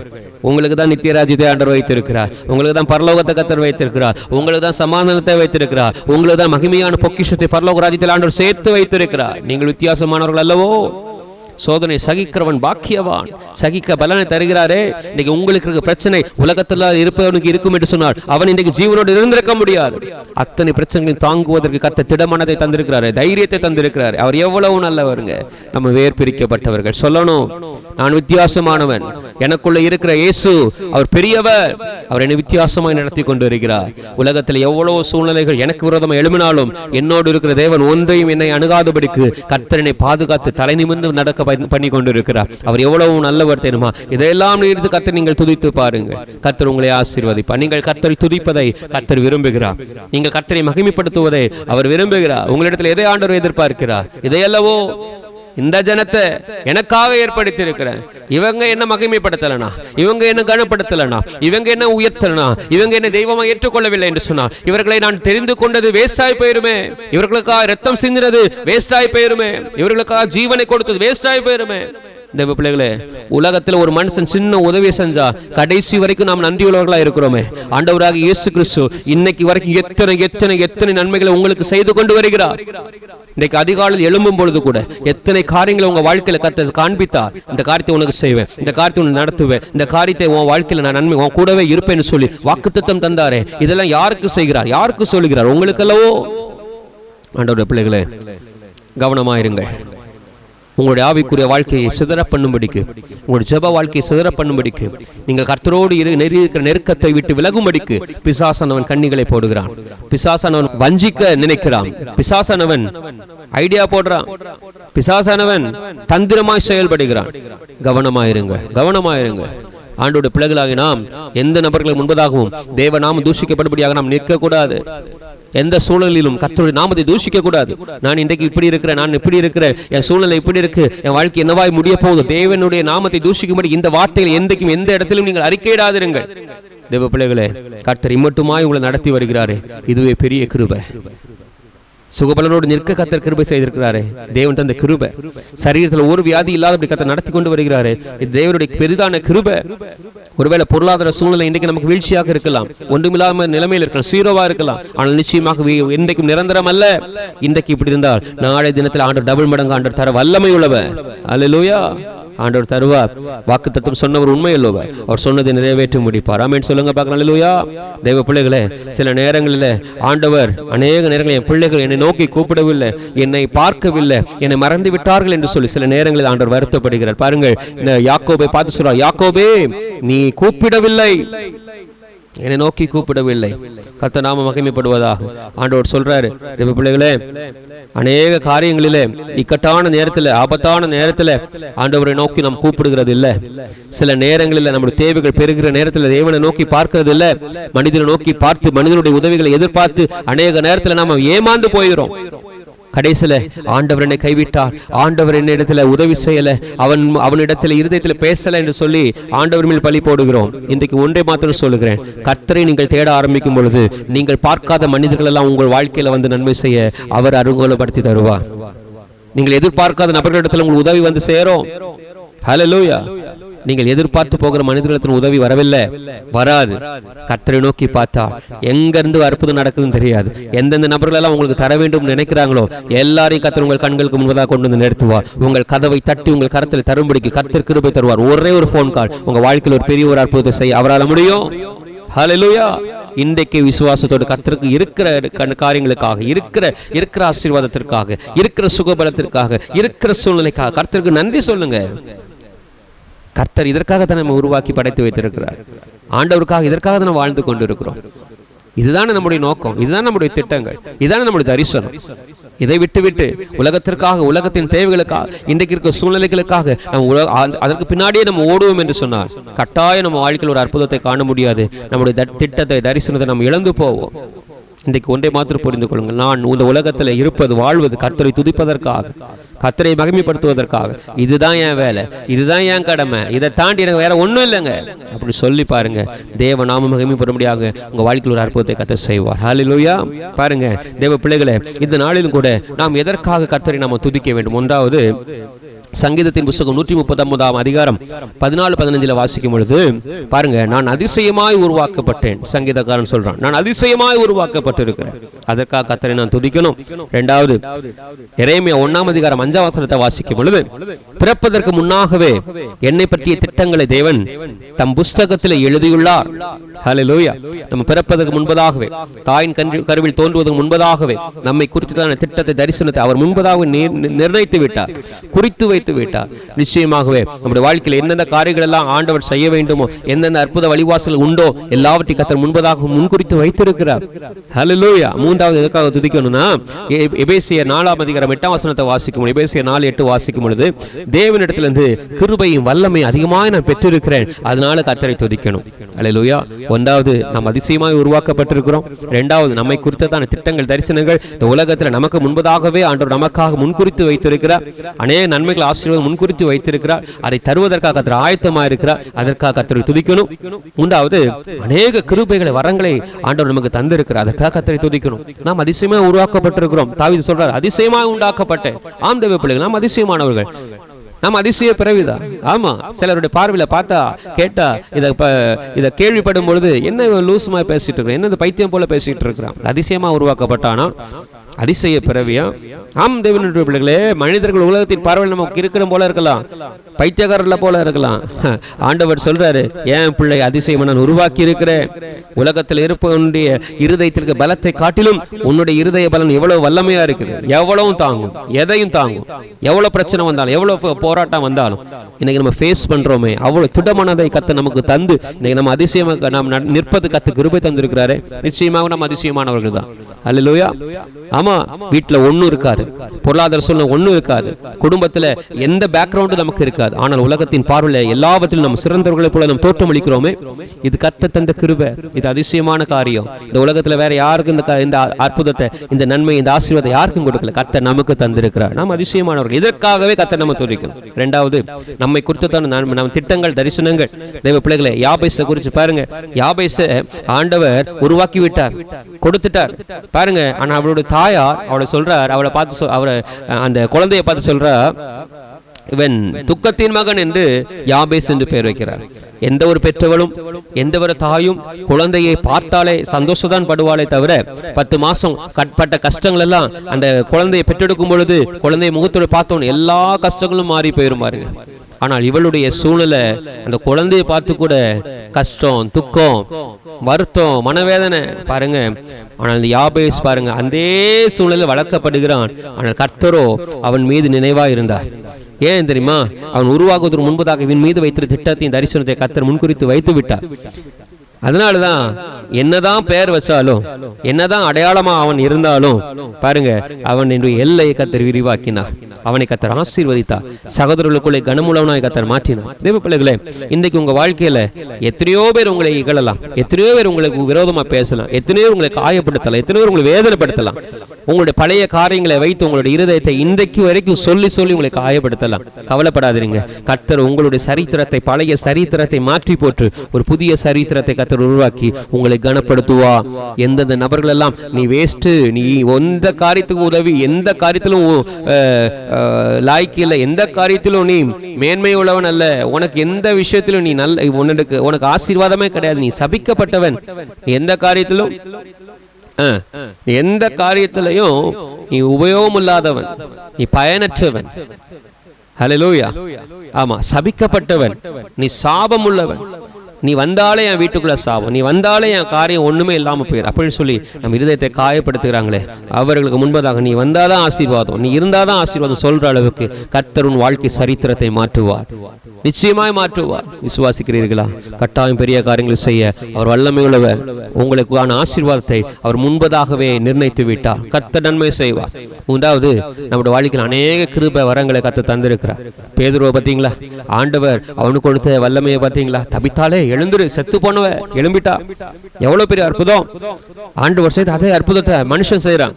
உங்களுக்கு தான் நித்திய ராஜ்யத்தை ஆண்டவர் வைத்திருக்கிறார். உங்களுக்கு தான் பரலோகத்தை கர்த்தர் வைத்திருக்கிறார். உங்களுக்கு தான் சமாதானத்தை வைத்திருக்கிறார். உங்களுக்கு தான் மகிமையான பொக்கிஷத்தை பரலோக ராஜ்யத்தில் ஆண்டவர் சேர்த்து வைத்திருக்கிறார். நீங்கள் வித்தியாசமானவர்கள் அல்லவோ? சோதனை சகிக்கிறவன் பாக்கியவான். சகிக்க பலனை தருகிறாரே. இன்னைக்கு உங்களுக்கு இருக்க பிரச்சனை உலகத்தில் இருப்பவனுக்கு இருக்கும் என்று சொன்னால் அவன் இன்றைக்கு ஜீவனோடு இருந்திருக்க முடியாது. அத்தனை பிரச்சனைகளையும் தாங்குவதற்கு கர்த்தர் திடமனதை தந்திருக்கிறாரு, தைரியத்தை தந்திருக்கிறாரு. அவர் எவ்வளவு நல்லவருங்க. நம்ம வேர் பிரிக்கப்பட்டவர்கள். சொல்லணும், நான் வித்தியாசமானவன். எனக்குள்ள இருக்கிற இயேசு அவர் பெரியவர். அவர் என்னை வித்தியாசமாய் நடத்தி கொண்டு வருகிறார். உலகத்தில் எவ்வளவு சூழ்நிலைகள் எனக்கு விரோதமாக எழுப்பினாலும் என்னோடு இருக்கிற தேவன் ஒன்றையும் என்னை அணுகாதபடிக்கு கர்த்தர் என்னை பாதுகாத்து தலை நிமிர்ந்து நடக்க பண்ணி கொண்டிருக்கிறார். அவர் எவ்வளவு நல்லவர் தெரியுமா? இதையெல்லாம் நினைத்து கர்த்தர் நீங்கள் துதித்து பாருங்கள். கர்த்தர் உங்களை ஆசீர்வதிப்பார். நீங்கள் கர்த்தரை துதிப்பதை கர்த்தர் விரும்புகிறார். நீங்கள் கர்த்தரை மகிமைப்படுத்துவதை அவர் விரும்புகிறார். உங்களிடத்தில் எதை ஆண்டவர் எதிர்பார்க்கிறார்? இதையல்லவோ இந்த ஜனத்தை எனக்காக ஏற்படுத்தி இருக்கிறேன். இவங்க என்ன மகிமைப்படுத்தலனா, இவங்க என்ன கனப்படுத்தலனா, இவங்க என்ன உயர்த்தலனா, இவங்க என்ன தெய்வமா ஏற்றுக்கொள்ளவில்லை என்று சொன்னார், இவர்களை நான் தெரிந்து கொண்டது வேஸ்டாய் போயிருமே, இவர்களுக்காக ரத்தம் சிந்தினது வேஸ்டாய் போயிருமே, இவர்களுக்காக ஜீவனை கொடுத்தது வேஸ்டாய் போயிருமே. தேவ பிள்ளைகளே, உலகத்தில் ஒரு மனுஷன் சின்ன உதவி செஞ்சா கடைசி வரைக்கும் நாம் நன்றியுள்ளவர்களா இருக்கிறோமே. ஆண்டவராக இயேசு கிறிஸ்து இன்னைக்கு வரைக்கும் எத்தனை எத்தனை எத்தனை நன்மைகளை உங்களுக்கு செய்து கொண்டு வருகிறார். இன்றைக்கு அதிகாலையில் எழும்பும் பொழுது கூட எத்தனை காரியங்களை உங்க வாழ்க்கையில கர்த்தர் காண்பித்தார். இந்த காரியத்தை உனக்கு செய்வேன், இந்த காரியத்தை உனக்கு நடத்துவேன், இந்த காரியத்தை உன் வாழ்க்கையில நான் நன்மை உன் கூடவே இருப்பேன்னு சொல்லி வாக்குத்தத்தம் தந்தாரே. இதெல்லாம் யாருக்கு செய்கிறார்? யாருக்கு சொல்லுகிறார்? உங்களுக்கு அல்லவோ? ஆண்டவருடைய பிள்ளைகளே, கவனமாயிருங்க. உங்களுடைய ஆவிக்குரிய வாழ்க்கையை சிதற பண்ணும்படிக்கு, உங்களுடைய ஜெப வாழ்க்கையை சிதற பண்ணும்படிக்கு, நீங்கள் கர்த்தரோடு இருக்கிற நெருக்கத்தை விட்டு விலகும்படிக்கு பிசாசானவன் கண்ணிகளை போடுகிறான். பிசாசானவன் வஞ்சிக்க நினைக்கிறான். பிசாசானவன் ஐடியா போடுறான். பிசாசானவன் தந்திரமாய் செயல்படுகிறான். கவனமாயிருங்க, கவனமாயிருங்க. ஆண்டோட பிள்ளைகளாகி நாம் எந்த நபர்களுக்கு முன்பதாகவும் தேவ நாம தூஷிக்கப்படும்படியாக நாம் நிற்க கூடாது. எந்த சூழலிலும் கர்த்தருடைய நாமத்தை தூஷிக்க கூடாது. நான் இன்றைக்கு இப்படி இருக்கிறேன், நான் இப்படி இருக்கிறேன், என் சூழ்நிலை இப்படி இருக்கு, என் வாழ்க்கை என்னவாய் முடிய போகுது, தேவனுடைய நாமத்தை தூஷிக்கும்படி இந்த வார்த்தைகள் என்றைக்கும் எந்த இடத்திலும் நீங்கள் அறிக்கையிடாதிருங்கள். தேவ பிள்ளைகளே, கர்த்தர் இம்மட்டுமாய் உங்களை நடத்தி வருகிறாரே, இதுவே பெரிய கிருபை. சுகபலனோடு நிற்க கர்த்தர் கிருபை செய்திருக்கிறாரே. தேவன் தந்த கிருபை. சரீரத்தில் ஒரு வியாதி இல்லாதபடி கர்த்தர் நடத்தி கொண்டு வருகிறாரே. இது தேவனுடைய பெரிதான கிருபை. ஒருவேளை பொருளாதார சூழ்நிலை இன்றைக்கு நமக்கு வீழ்ச்சியாக இருக்கலாம், ஒன்றுமில்லாம நிலைமையில் இருக்கலாம், சீரோவா இருக்கலாம். ஆனால் நிச்சயமாக இன்றைக்கும் நிரந்தரம் அல்ல. இன்றைக்கு இப்படி இருந்தால் நாளை தினத்தில் ஆண்டவர் டபுள் மடங்கு ஆண்டவர் தர வல்லமை உள்ளவர். அல்லேலூயா. ஆண்டவர் தருவார். வாக்குத்தத்தம் சொன்னவர் உண்மை அல்லவர். அவர் சொன்னதை நிறைவேற்றி முடிப்பார். ஆமென் சொல்லுங்க பார்க்கலாம். அல்லேலூயா. தேவ பிள்ளைகளே, சில நேரங்களில் ஆண்டவர் அநேக நேரங்களில் என் பிள்ளைகள் என்னை நோக்கி கூப்பிடவில்லை, என்னை பார்க்கவில்லை, என்னை மறந்து விட்டார்கள் என்று சொல்லி சில நேரங்களில் ஆண்டவர் வருத்தப்படுகிறார். பாருங்கள், யாக்கோபை பார்த்து சொல்றார், யாக்கோபே நீ கூப்பிடவில்லை, என்னை நோக்கி கூப்பிடவில்லை. கர்த்தர் நாம மகிமைப்படுவதாக. ஆண்டவர் சொல்றாரு, தேவ பிள்ளைகளே, அநேக காரியங்களிலே இக்கட்டான நேரத்தில், ஆபத்தான நேரத்தில் ஆண்டவரை நோக்கி நாம் கூப்பிடுகிறது இல்லை. சில நேரங்களில் நம்முடைய தேவைகள் பெருகிற நேரத்தில் தேவனை நோக்கி பார்க்கிறது இல்லை. மனிதனை நோக்கி பார்த்து மனிதனுடைய உதவிகளை எதிர்பார்த்து அநேக நேரத்தில் நாம் ஏமாந்து போகிறோம். கடைசியில ஆண்டவர் என்னை கைவிட்டார், ஆண்டவர் என்னிடத்துல உதவி செய்யல, அவனிடத்துல இருதயத்தில் பேசல என்று சொல்லி ஆண்டவர் மேல் பழி போடுகிறோம். இன்றைக்கு ஒன்றை மாத்திரம் சொல்லுகிறேன், கர்த்தரை நீங்கள் தேட ஆரம்பிக்கும் பொழுது நீங்கள் பார்க்காத மனிதர்கள் எல்லாம் உங்கள் வாழ்க்கையில வந்து நன்மை செய்ய அவர் அருங்கோலப்படுத்தி தருவார். நீங்கள் எதிர்பார்க்காத நபர்களிடத்துல உங்களுக்கு உதவி வந்து சேரும். ஹல்லேலூயா. நீங்கள் எதிர்பார்த்து போகிற மனிதர்களிடத்தில் உதவி வரவில்லை, வராது. கர்த்தரை நோக்கி பார்த்தா எங்கிருந்து அற்புதம் நடக்குதுன்னு தெரியாது. எந்தெந்த நபர்கள் எல்லாம் உங்களுக்கு தர வேண்டும் நினைக்கிறாங்களோ எல்லாரையும் கர்த்தர் உங்கள் கண்களுக்கு முன்பதாக கொண்டு வந்து நிறுத்துவார். உங்கள் கதவை தட்டி உங்கள் கரத்தில் தரும்படிக்கு கர்த்தர் கிருபை தருவார். ஒரே ஒரு போன் கால் உங்க வாழ்க்கையில் ஒரு பெரிய ஒரு அற்புதத்தை செய்ய அவரால் முடியும். ஹல்லேலூயா. இன்றைக்கு விசுவாசத்தோடு கர்த்தருக்கு இருக்கிற காரியங்களுக்காக, இருக்கிற ஆசீர்வாதத்திற்காக, இருக்கிற சுகபலத்திற்காக, இருக்கிற சூழ்நிலைக்காக கர்த்தருக்கு நன்றி சொல்லுங்க. கர்த்தர் இதற்காகத்தான் நம்ம உருவாக்கி படைத்து வைத்திருக்கிறார். ஆண்டவருக்காக இதற்காக தான் வாழ்ந்து கொண்டு இருக்கிறோம். இதுதான் நம்முடைய நோக்கம், இதுதான் நம்முடைய திட்டங்கள், இதுதான் நம்முடைய தரிசனம். இதை விட்டு உலகத்திற்காக, உலகத்தின் தேவைகளுக்காக, இன்றைக்கு இருக்கிற சூழ்நிலைகளுக்காக நம்ம அதற்கு பின்னாடியே நம்ம ஓடுவோம் என்று சொன்னால் கட்டாயம் நம்ம வாழ்க்கையில் ஒரு அற்புதத்தை காண முடியாது. நம்முடைய திட்டத்தை, தரிசனத்தை நம்ம இழந்து போவோம். இன்றைக்கு ஒன்றை மாத்திரம் புரிந்து கொள்ளுங்கள், நான் இந்த உலகத்தில் இருப்பது, வாழ்வது கர்த்தரை துதிப்பதற்காக, கர்த்தரை மகிமைப்படுத்துவதற்காக. இதுதான் என் வேலை, இதுதான் என் கடமை, இதை தாண்டி எனக்கு வேற ஒன்றும் இல்லைங்க அப்படி சொல்லி பாருங்க. தேவ நாம மகிமைப்படும்படியாக உங்க வாழ்க்கையில் ஒரு அற்புதத்தை கர்த்தர் செய்வார். ஹல்லேலூயா. பாருங்க தேவ பிள்ளைகளே, இந்த நாளிலும் கூட நாம் எதற்காக கர்த்தரை நாம துதிக்க வேண்டும்? ஒன்றாவது, சங்கீதத்தின் புத்தகம் 139 அதிகாரம் 14-15 வாசிக்கும் பொழுது பாருங்க, நான் அதிசயமாய் உருவாக்கப்பட்டேன். சங்கீதக்காரன் சொல்றான், நான் அதிசயமாய் உருவாக்கப்பட்டிருக்கிறேன், அதற்காக கர்த்தரை நான் துதிக்கணும். இரண்டாவது, எரேமியா 1 அதிகாரம் 5 வசனத்தை வாசிக்கும் பொழுது, பிறப்பதற்கு முன்னாகவே என்னை பற்றிய திட்டங்களை தேவன் தம் புஸ்தகத்தில் எழுதியுள்ளார். ஹல்லேலூயா. நம்ம பிறப்பதற்கு முன்பதாகவே, தாயின் கருவில் தோன்றுவதற்கு முன்பதாகவே நம்மை குறித்தான திட்டத்தை, தரிசனத்தை அவர் முன்பதாக நிர்ணயித்து விட்டார், குறித்து வைத்து விட்டார். நிச்சயமாகவே நம்முடைய வாழ்க்கையில் எந்தெந்த காரியங்கள் எல்லாம் ஆண்டவர் செய்ய வேண்டுமோ, எந்தெந்த அற்புத வழிவாசல் உண்டோ எல்லாவற்றையும் கர்த்தர் முன்பதாக முன்குறித்து வைத்திருக்கிறார். ஹல்லேலூயா. மூன்றாவது எதற்காக துதிக்கணும்னா, எபேசியர் 4 அதிகாரம் 8 வசனத்தை வாசிக்கும், எபேசியர் 4:8 வாசிக்கும் பொழுது, தேவனிடத்திலிருந்து கிருபையும் வல்லமையும் அதிகமாக நான் பெற்றிருக்கிறேன், அதனால கர்த்தரை துதிக்கணும். ஹல்லேலூயா. ஒன்றாவது, நாம் அதிசயமாய் உருவாக்கப்பட்டிருக்கிறோம். இரண்டாவது, நம்மை குறித்ததான திட்டங்கள், தரிசனங்கள் இந்த உலகத்தில் நமக்கு முன்பதாகவே ஆண்டவர் நமக்காக முன்குறித்து வைத்திருக்கிறார். அநேக நன்மைகள், ஆசீர்வாதம் முன்குறித்து வைத்திருக்கிறார். அதை தருவதற்காக கர்த்தர் ஆயத்தமாக இருக்கிறார், அதற்காக கர்த்தரை துதிக்கணும். மூன்றாவது, அநேக கிருபைகளை, வரங்களை ஆண்டவர் நமக்கு தந்திருக்கிறார், அதற்காக கர்த்தரை துதிக்கணும். நாம் அதிசயமாய் உருவாக்கப்பட்டிருக்கிறோம். தாவீது சொல்றார், அதிசயமாய் உண்டாக்கப்பட்டேன். ஆம் தேவ பிள்ளைகள், நாம் அதிசயமானவர்கள், நாம் அதிசய பிறவிதான். ஆமா, சிலருடைய பார்வையில பார்த்தா, கேட்டா, இதை கேள்விப்படும் பொழுது என்ன லூசுமா பேசிட்டு இருக்கிறேன், என்ன பைத்தியம் போல பேசிட்டு இருக்கிறான். அதிசயமா உருவாக்கப்பட்டானா, அதிசய பிறவியா? ஆம் தேவனுடைய பிள்ளைகளே, மனிதர்கள் உலகத்தின் பார்வையில் நமக்கு இருக்கிற போல இருக்கலாம், பைத்தியக்காரர்ல போல இருக்கலாம். ஆண்டவர் சொல்றாரு, என் பிள்ளை அதிசயம் நான் உருவாக்கி இருக்கிறேன். உலகத்தில் இருப்பவனுடைய இருதயத்திற்கு பலத்தை காட்டிலும் உன்னுடைய இருதய பலன் எவ்வளவு வல்லமையா இருக்குது, எவ்வளவு தாங்கும், எதையும் தாங்கும். எவ்வளவு பிரச்சனை வந்தாலும், எவ்வளவு போராட்டம் வந்தாலும், இன்னைக்கு நம்ம ஃபேஸ் பண்றோமே, அவ்வளவு திடமானதை கர்த்தர் நமக்கு தந்து இன்னைக்கு நம்ம அதிசயமாக நாம் நிற்பது கர்த்தர் கிருபை தந்திருக்கிறாரே. நிச்சயமாக நம்ம அதிசயமானவர்கள் தான். அல்லேலூயா. ஆமா, வீட்டுல ஒண்ணும் இருக்காது, பொருளாதார சூழ்நிலை ஒண்ணும் இருக்காது, குடும்பத்துல எந்த பேக்ரவுண்டும் நமக்கு இருக்காது. ஆனால் உலகத்தின் பார்வையில் எல்லாவற்றிலும் நம்ம சிறந்தவர்களை போல நம்ம தோற்றம் அளிக்கிறோமே, இது கர்த்தர் தந்த கிருபை, இது அதிசயமான காரியம். இந்த உலகத்துல வேற யாருக்கும் இந்த அற்புதத்தை, இந்த நன்மை, இந்த ஆசீர்வாதம் யாருக்கும் கொடுக்கல, கர்த்தர் நமக்கு தந்திருக்கிறார். நாம் அதிசயமானவர்கள், இதற்காகவே கர்த்தர் நம்ம துதிக்கணும். இரண்டாவது, நம்மை குறித்துத்தான் நம்ம திட்டங்கள், தரிசனங்கள். தேவ பிள்ளைகளை, யாபேசை குறித்து பாருங்க. யாபேசை ஆண்டவர் உருவாக்கி விட்டார், கொடுத்துட்டார் பாருங்க. ஆனா அவளுடைய தாயார் அவளை சொல்றார், அவளை பார்த்து அவரை, அந்த குழந்தையை பார்த்து சொல்றார், இவன் துக்கத்தின் மகன் என்று யாபேஸ் என்று பெயர் வைக்கிறார். எந்த ஒரு பெற்றவளும், எந்த ஒரு தாயும் குழந்தையை பார்த்தாலே சந்தோஷதான் படுவாளே தவிர, 10 மாசம் பட்ட கஷ்டங்கள் எல்லாம் அந்த குழந்தையை பெற்றெடுக்கும் பொழுது, குழந்தைய முகத்தோடு பார்த்தோன்னு எல்லா கஷ்டங்களும் மாறி போயிரும் பாருங்க. ஆனால் இவளுடைய சூழ்நிலை, அந்த குழந்தையை பார்த்து கூட கஷ்டம், துக்கம், வருத்தம், மனவேதனை பாருங்க. ஆனால் இந்த யாபேஸ் பாருங்க, அந்த சூழ்நிலை வளர்க்கப்படுகிறான். ஆனால் கர்த்தரோ அவன் மீது நினைவா இருந்தார். ஏன் தெரியுமா? அவன் உருவாகுவதற்கு முன்பதாக இவன் மீது வைத்திருந்த திட்டத்தையும், தரிசனத்தை கர்த்தர் முன்குறித்து வைத்து விட்டார். அதனால தான் என்னதான் பெயர் வச்சாலும், என்னதான் அடையாளமா அவன் இருந்தாலும் பாருங்க, அவன் எல்லையை கத்தர் விரிவாக்கினார், அவனை கத்தர் ஆசீர்வதித்தார், சகோதரர்களுக்குள்ளே கனமுள்ளவனாய் கத்தர் மாற்றினார். தேவ பிள்ளைகளே, இன்றைக்கு உங்க வாழ்க்கையில எத்தனையோ பேர் உங்களை இகழலாம், எத்தனையோ பேர் உங்களுக்கு விரோதமா பேசலாம், எத்தனையோ உங்களை காயப்படுத்தலாம், எத்தனையோ உங்களை வேதனைப்படுத்தலாம். உங்களுடைய பழைய காரியங்களை வைத்து உங்களுடைய இருதயத்தை இன்றைக்கு வரைக்கும் சொல்லி சொல்லி உங்களை காயப்படுத்தலாம். கவலைப்படாதீங்க, கர்த்தர் உங்களுடைய சரித்திரத்தை, பழைய சரித்திரத்தை மாற்றி போட்டு ஒரு புதிய சரித்திரத்தை கர்த்தர் உருவாக்கி உங்களை கனப்படுத்துவா. எந்தெந்த நபர்கள் எல்லாம் நீ வேஸ்ட், நீ எந்த காரியத்துக்கு உதவி, எந்த காரியத்திலும் லாய்க்கு இல்லை, எந்த காரியத்திலும் நீ மேன்மை உள்ளவன் அல்ல, உனக்கு எந்த விஷயத்திலும் நீ நல்ல, உனக்கு ஆசீர்வாதமே கிடையாது, நீ சபிக்கப்பட்டவன், எந்த காரியத்திலும் எந்த காரியத்திலையும் நீ உபயோகம் இல்லாதவன், நீ பயனற்றவன். ஹல்லேலூயா. ஆமா, சபிக்கப்பட்டவன், நீ சாபம் உள்ளவன், நீ வந்தாலே என் வீட்டுக்குள்ள சாபம், நீ வந்தாலே என் காரியம் ஒண்ணுமே இல்லாம போயிரு அப்படின்னு சொல்லி நம்ம இருதயத்தை காயப்படுத்துகிறாங்களே, அவர்களுக்கு முன்பதாக நீ வந்தாதான் ஆசீர்வாதம், நீ இருந்தாதான் ஆசீர்வாதம் சொல்ற அளவுக்கு கர்த்தர் உன் வாழ்க்கை சரித்திரத்தை மாற்றுவார், நிச்சயமாய் மாற்றுவார். விசுவாசிக்கிறீர்களா? கட்டாயம் பெரிய காரியங்களை செய்ய அவர் வல்லமை உள்ளவர். உங்களுக்கான ஆசீர்வாதத்தை அவர் முன்பதாகவே நிர்ணயித்து விட்டார். கர்த்தர் நன்மை செய்வார். மூன்றாவது, நம்முடைய வாழ்க்கையில் அநேக கிருபை வரங்களை கர்த்தர் தந்திருக்கிறார். பேதுருவை பார்த்தீங்களா? ஆண்டவர் அவனுக்கு கொடுத்த வல்லமையை பார்த்தீங்களா? தபித்தாலே எழுந்துரு, செத்து போனவ எழும்பிட்டா. எவ்வளவு பெரிய அற்புதம்! ஆண்டவர் செய்த அதே அற்புதத்தை மனுஷன் செய்யறான்.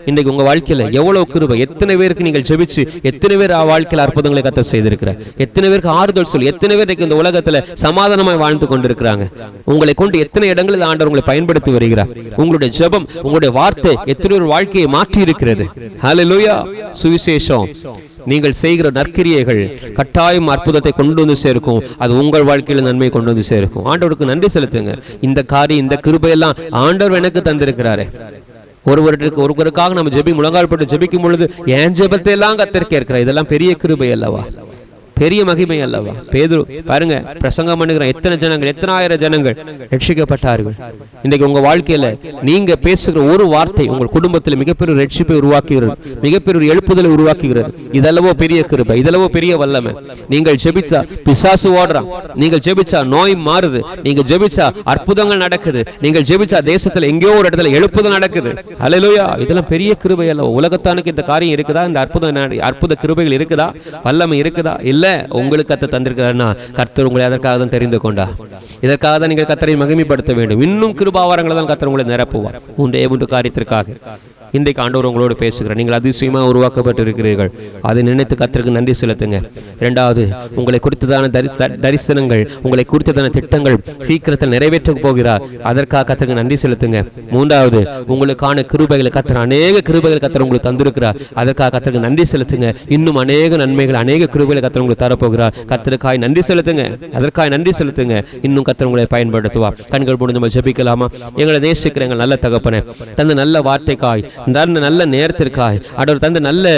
இன்னைக்கு உங்க வாழ்க்கையில எவ்வளவு கிருபை! எத்தனை பேருக்கு நீங்கள் ஜெபிச்சு, எத்தனை பேர் வாழ்க்கையில் அற்புதங்களை கர்த்தர் செய்திருக்கிறார், எத்தனை பேருக்கு ஆறுதல் சொல்லி, எத்தனை பேர் இந்த உலகத்துல சமாதானமாய் வாழ்ந்து கொண்டிருக்கிறாங்க. உங்களை கொண்டு எத்தனை இடங்களில் ஆண்டவர் உங்களை பயன்படுத்தி வருகிறார். உங்களுடைய ஜெபம், உங்களுடைய வார்த்தை எத்தனை ஒரு வாழ்க்கையை மாற்றி இருக்கிறது. ஹல்லேலூயா. சுவிசேஷம், நீங்கள் செய்கிற நற்கிரியைகள் கட்டாயம் அற்புதத்தை கொண்டு வந்து சேர்க்கும். அது உங்கள் வாழ்க்கையில் நன்மை கொண்டு வந்து சேர்க்கும். ஆண்டவருக்கு நன்றி செலுத்துங்க. இந்த காரியம், இந்த கிருபையெல்லாம் ஆண்டவர் எனக்கு தந்திருக்கிறாரே. ஒருவருக்காக நம்ம முழங்கால் போட்டு ஜெபிக்கும் பொழுது என் ஜெபத்தை எல்லாம் கர்த்தர் கேட்கிறார். இதெல்லாம் பெரிய கிருபை அல்லவா, பெரிய மகிமை அல்லவா? பேதுரு பாருங்க, பிரசங்கம் பண்ணுகிற எத்தனை ஜனங்கள், எத்தனை ஆயிரம் ஜனங்கள் ரட்சிக்கப்பட்டார்கள். இன்றைக்கு உங்க வாழ்க்கையில நீங்க பேசுகிற ஒரு வார்த்தை உங்கள் குடும்பத்தில் மிகப்பெரிய ரட்சிப்பை உருவாக்குகிறது, மிகப்பெரிய எழுப்புதலை உருவாக்குகிறது. இதெல்லவோ பெரிய கிருபை, இதெல்லவோ பெரிய வல்லமை. நீங்கள் ஜெபிச்சா பிசாசு ஓடுறான், நீங்கள் ஜெபிச்சா நோய் மாறுது, நீங்க ஜெபிச்சா அற்புதங்கள் நடக்குது, நீங்கள் ஜெபிச்சா தேசத்துல எங்கேயோ ஒரு இடத்துல எழுப்புதல் நடக்குது. ஹல்லேலூயா. இதெல்லாம் பெரிய கிருபை அல்லவா? உலகத்தானுக்கு இந்த காரியம் இருக்குதா? இந்த அற்புத கிருபைகள் இருக்குதா? வல்லமை இருக்குதா? இல்ல. உங்களுக்கு கர்த்தர் தந்திருக்கிறார்னா கர்த்தர் உங்களை அதற்காக தான் தெரிந்து கொண்டா. இதற்காக தான் நீங்கள் கர்த்தரை மகிமைப்படுத்த வேண்டும். இன்னும் கிருபாவரங்களை தான் கர்த்தர் உங்களை நிரப்புவார். மூன்று காரியத்திற்காக இன்றைக்கு ஆண்டவர் உங்களோடு பேசுகிறார். நீங்கள் அதிசயமாக உருவாக்கப்பட்டு இருக்கிறீர்கள். அதை நினைத்து கர்த்தருக்கு நன்றி செலுத்துங்க. இரண்டாவது, உங்களை குறித்ததான தரிசனங்கள், உங்களை குறித்ததான திட்டங்கள் சீக்கிரத்தில் நிறைவேற்ற போகிறார். அதற்காக கர்த்தருக்கு நன்றி செலுத்துங்க. மூன்றாவது, உங்களுக்கான கிருபைகளை கர்த்தர், அநேக கிருபைகள் கர்த்தர் உங்களுக்கு தந்திருக்கிறார். அதற்காக கர்த்தருக்கு நன்றி செலுத்துங்க. இன்னும் அநேக நன்மைகள், அநேக கிருபைகளை கர்த்தர் உங்களுக்கு தரப்போகிறார். கர்த்தருக்காய் நன்றி செலுத்துங்க. அதற்காக நன்றி செலுத்துங்க. இன்னும் கர்த்தர் உங்களை பயன்படுத்துவார். கண்கள் மூடி நம்ம ஜெபிக்கலாமா? எங்களை நேசிக்கிற எங்கள் நல்ல தகப்பனே, தந்த நல்ல வார்த்தைக்காய், நல்ல நேரத்திற்காய், ஆண்டவர் தந்த நல்ல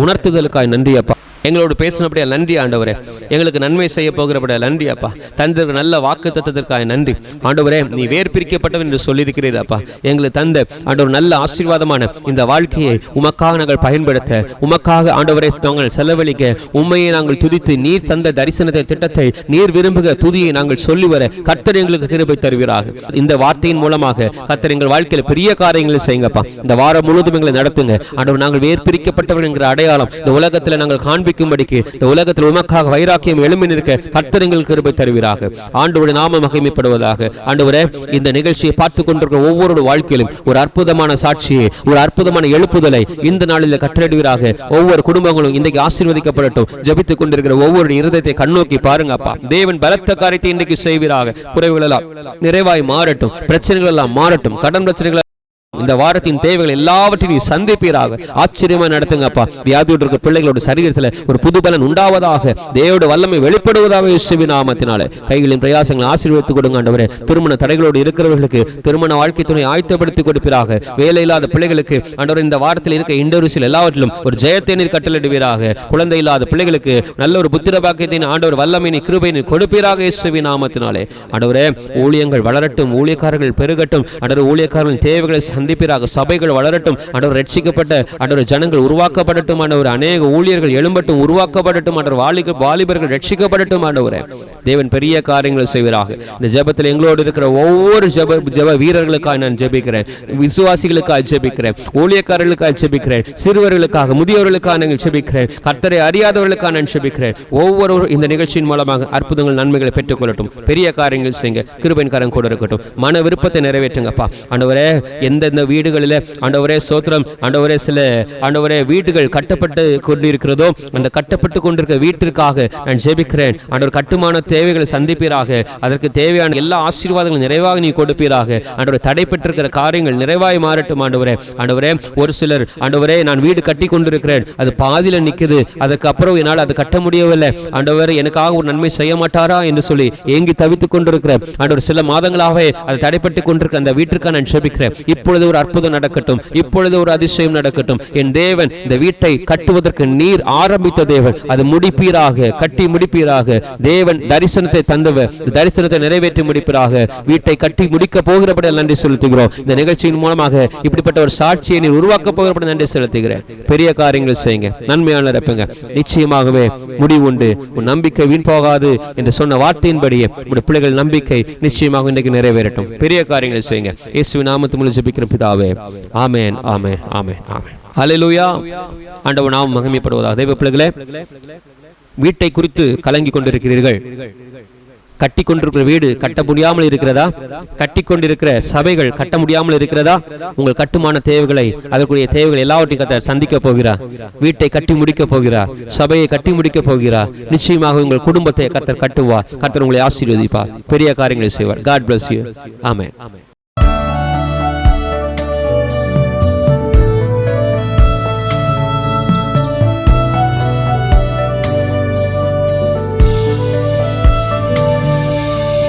உணர்த்துதலுக்காய் நன்றி அப்பா. எங்களோடு பேசினபடியா நன்றி ஆண்டவரே. எங்களுக்கு நன்மை செய்ய போகிறபடியா நன்றி அப்பா. தந்த நல்ல வாக்கு தத்தத்திற்காக நன்றி ஆண்டவரே. நீ வேர் பிரிக்கப்பட்டவன் என்று சொல்லியிருக்கிறீர் அப்பா. எங்களுக்கு தந்த ஆண்டவர் நல்ல ஆசீர்வாதமான இந்த வாழ்க்கையை உமக்காக நாங்கள் பயன்படுத்த, உமக்காக ஆண்டவரை நாங்கள் செலவழிக்க, உண்மையை நாங்கள் துதித்து, நீர் தந்த தரிசனத்தை, திட்டத்தை, நீர் விரும்புகிற துதியை நாங்கள் சொல்லி வர கர்த்தர் எங்களுக்கு கிருபை தருவீராக. இந்த வார்த்தையின் மூலமாக கர்த்தர் எங்கள் வாழ்க்கையில் பெரிய காரியங்களை செய்யுங்கப்பா. இந்த வாரம் முழுவதும் எங்களை நடத்துங்க ஆண்டவர். நாங்கள் வேர் பிரிக்கப்பட்டவன் என்கிற அடையாளம் இந்த உலகத்தில் நாங்கள் காண்பிக்கும்படிக்கு, இந்த உலகத்தில் உமக்காக வைராக்கியம் எழும்பி நிற்க கர்த்தர் எங்களுக்கு கிருபை தருவீராக. ஆண்டவருடைய நாமம் மகிமைப்படுவதாக. ஆண்டவரே, இந்த நிகழ்ச்சியை பார்த்துக் கொண்டிருக்கிற ஒவ்வொரு வாழ்க்கையிலும் ஒரு அற்புதமான சாட்சியை, ஒரு அற்புதமான எழுப்புதலை இந்த நாளில் கட்டளையிடுவீராக. ஒவ்வொரு குடும்பங்களும் இன்றைக்கு ஆசீர்வதிக்கப்படட்டும். ஜெபித்துக் கொண்டிருக்கிற ஒவ்வொரு இருதயத்தை கண்ணோக்கி பாருங்க அப்பா. தேவன் பலத்த காரியத்தை இன்றைக்கு செய்வீராக. குறைவுகள் எல்லாம் நிறைவாய் மாறட்டும், பிரச்சனைகள் எல்லாம் மாறட்டும், கடன் பிரச்சனைகள், இந்த வாரத்தின் தேவைகள் எல்லாவற்றையும் சந்திப்பீராக. ஆச்சரியமா நடத்துங்கப்பா. வியாதியோடு இருக்க பிள்ளைகளோட சரீரத்தில் ஒரு புது பலன் உண்டாவதாக, தேவோட வல்லமை வெளிப்படுவதாக இயேசுவின் நாமத்தினாலே. கைகளின் பிரயாசங்களை ஆசீர்வதித்துக் கொடுங்க ஆண்டவரே. திருமண தடைகளோடு இருக்கிறவர்களுக்கு திருமண வாழ்க்கை துணை ஆயத்தப்படுத்தி கொடுப்பீராக. வேலை இல்லாத பிள்ளைகளுக்கு ஆண்டவர் இந்த வாரத்தில் இருக்க இன்டர்வியூஸில் எல்லாவற்றிலும் ஒரு ஜெயத்தை நீர் கட்டளையிடுவீராக. குழந்தை இல்லாத பிள்ளைகளுக்கு நல்ல ஒரு புத்திர பாக்கியத்தின் ஆண்டவர் வல்லமையின் கிருபையின் கொடுப்பீராக இயேசுவின் நாமத்தினாலே. ஆண்டவரே, ஊழியங்கள் வளரட்டும், ஊழியக்காரர்கள் பெருகட்டும். ஆண்டவர், ஊழியக்காரர்களின் தேவைகளை சந்திப்பீராக. சபைகள் வளரட்டும் ஆண்டவர். ரட்சிக்கப்பட்ட ஆண்டவர் ஜனங்கள் உருவாக்கப்படட்டும் ஆண்டவர். அநேக ஊழியர்கள் எழும்பட்டும், உருவாக்கப்படட்டும் ஆண்டவர். வாலிபர்கள் ரட்சிக்கப்படட்டும் ஆண்டவரே. தேவன் பெரிய காரியங்கள் செய்வீராக. இந்த ஜெபத்தில் எங்களோடு இருக்கிற ஒவ்வொரு ஜெப வீரர்களுக்காக நான் ஜெபிக்கிறேன், விசுவாசிகளுக்காக ஜெபிக்கிறேன், ஊழியக்காரர்களுக்காக ஜெபிக்கிறேன், சிறுவர்களுக்காக, முதியவர்களுக்காக நாங்கள் ஜெபிக்கிறேன், கர்த்தரை அறியாதவர்களுக்காக நான் ஜெபிக்கிறேன். ஒவ்வொருவரும் இந்த நிகழ்ச்சியின் மூலமாக அற்புதங்கள் நன்மைகளை பெற்றுக்கொள்ளட்டும். பெரிய காரியங்கள் செய்யுங்க. கிருபையின் கரம் கூட இருக்கட்டும். மன விருப்பத்தை நிறைவேற்றுங்கப்பா ஆண்டவரே. எந்தெந்த வீடுகளில் ஆண்டவரே சோத்திரம் ஆண்டவரே சில ஆண்டவரே வீடுகள் கட்டப்பட்டு கொண்டிருக்கிறதோ அந்த கட்டப்பட்டு கொண்டிருக்கிற வீட்டிற்காக நான் ஜெபிக்கிறேன் ஆண்டவர். கட்டுமான தேவைகளை சந்திப்பீராக. அதற்கு தேவையான எல்லா ஆசீர்வாதங்களும் நிறைவாக நீ கொடுப்பீராக ஆண்டவர். தடைப்பட்டிருக்கிற காரியங்கள் நிறைவாய் மாறட்டும் ஆண்டவரே. ஆண்டவரே ஒரு சிலர் ஆண்டவரே நான் வீடு கட்டி கொண்டிருக்கிறேன், அது பாதியில நிற்குது, அதுக்கு அப்புறம் என்னால் அது கட்ட முடியவில்லை ஆண்டவர், எனக்காக ஒரு நன்மை செய்ய மாட்டாரா என்று சொல்லி ஏங்கி தவித்துக் கொண்டிருக்கிறேன் ஆண்டவர். சில மாதங்களாகவே அது தடைப்பட்டு கொண்டிருக்கிற அந்த வீட்டிற்காக நான் ஜெபிக்கிறேன். இப்பொழுது ஒரு அற்புதம் நடக்கட்டும், இப்பொழுது ஒரு அதிசயம் நடக்கட்டும். என் தேவன் இந்த வீட்டை கட்டுவதற்கு நீர் ஆரம்பித்த தேவன், அது முடிப்பீராக, கட்டி முடிப்பீராக. தேவன் தரிசனத்தை தந்தவர், தரிசனத்தை நிறைவேற்றி முடிப்பீராக. வீட்டை கட்டி முடிக்க போகிறபடி நன்றி செலுத்துகிறோம். இந்த நிகழ்ச்சியின் மூலமாக இப்படிப்பட்ட ஒரு சாட்சியை நீர் உருவாக்க போகிறபடி நன்றி செலுத்துகிறேன். பெரிய காரியங்கள் செய்யுங்க, நன்மையான இருப்பீங்க. நிச்சயமாகவே முடிவு உண்டு. உன் நம்பிக்கை வீண் போகாது என்று சொன்ன வார்த்தையின்படியே உடைய பிள்ளைகள் நம்பிக்கை நிச்சயமாக இன்றைக்கு நிறைவேறட்டும். பெரிய காரியங்கள் செய்யுங்க. இயேசுவின் நாமத்தில் மூலம் ஜெபிக்கிற பிதாவே, ஆமென், ஆமென், ஆமென், ஆமென். ஹல்லேலூயா. ஆண்டவர் நாமம் மகிமைப்படுவதாக. தேவ பிள்ளைகளே, வீட்டை குறித்து கலங்கி கொண்டிருக்கிறீர்கள். கட்டி கொண்டிருக்கிற வீடு கட்ட முடியாமல் இருக்கிறதா? கட்டி கொண்டிருக்கிற சபைகள் கட்ட முடியாமல் இருக்கிறதா? உங்கள் கட்டுமான தேவைகளை, அதற்குரிய தேவைகள் எல்லாவற்றையும் கர்த்தர் சந்திக்க போகிறார். வீட்டை கட்டி முடிக்க போகிறார், சபையை கட்டி முடிக்க போகிறார். நிச்சயமாக உங்கள் குடும்பத்தை கர்த்தர் கட்டுவார். கர்த்தர் உங்களை ஆசீர்வதிப்பார், பெரிய காரியங்களை செய்வார். God bless you. ஆமென்.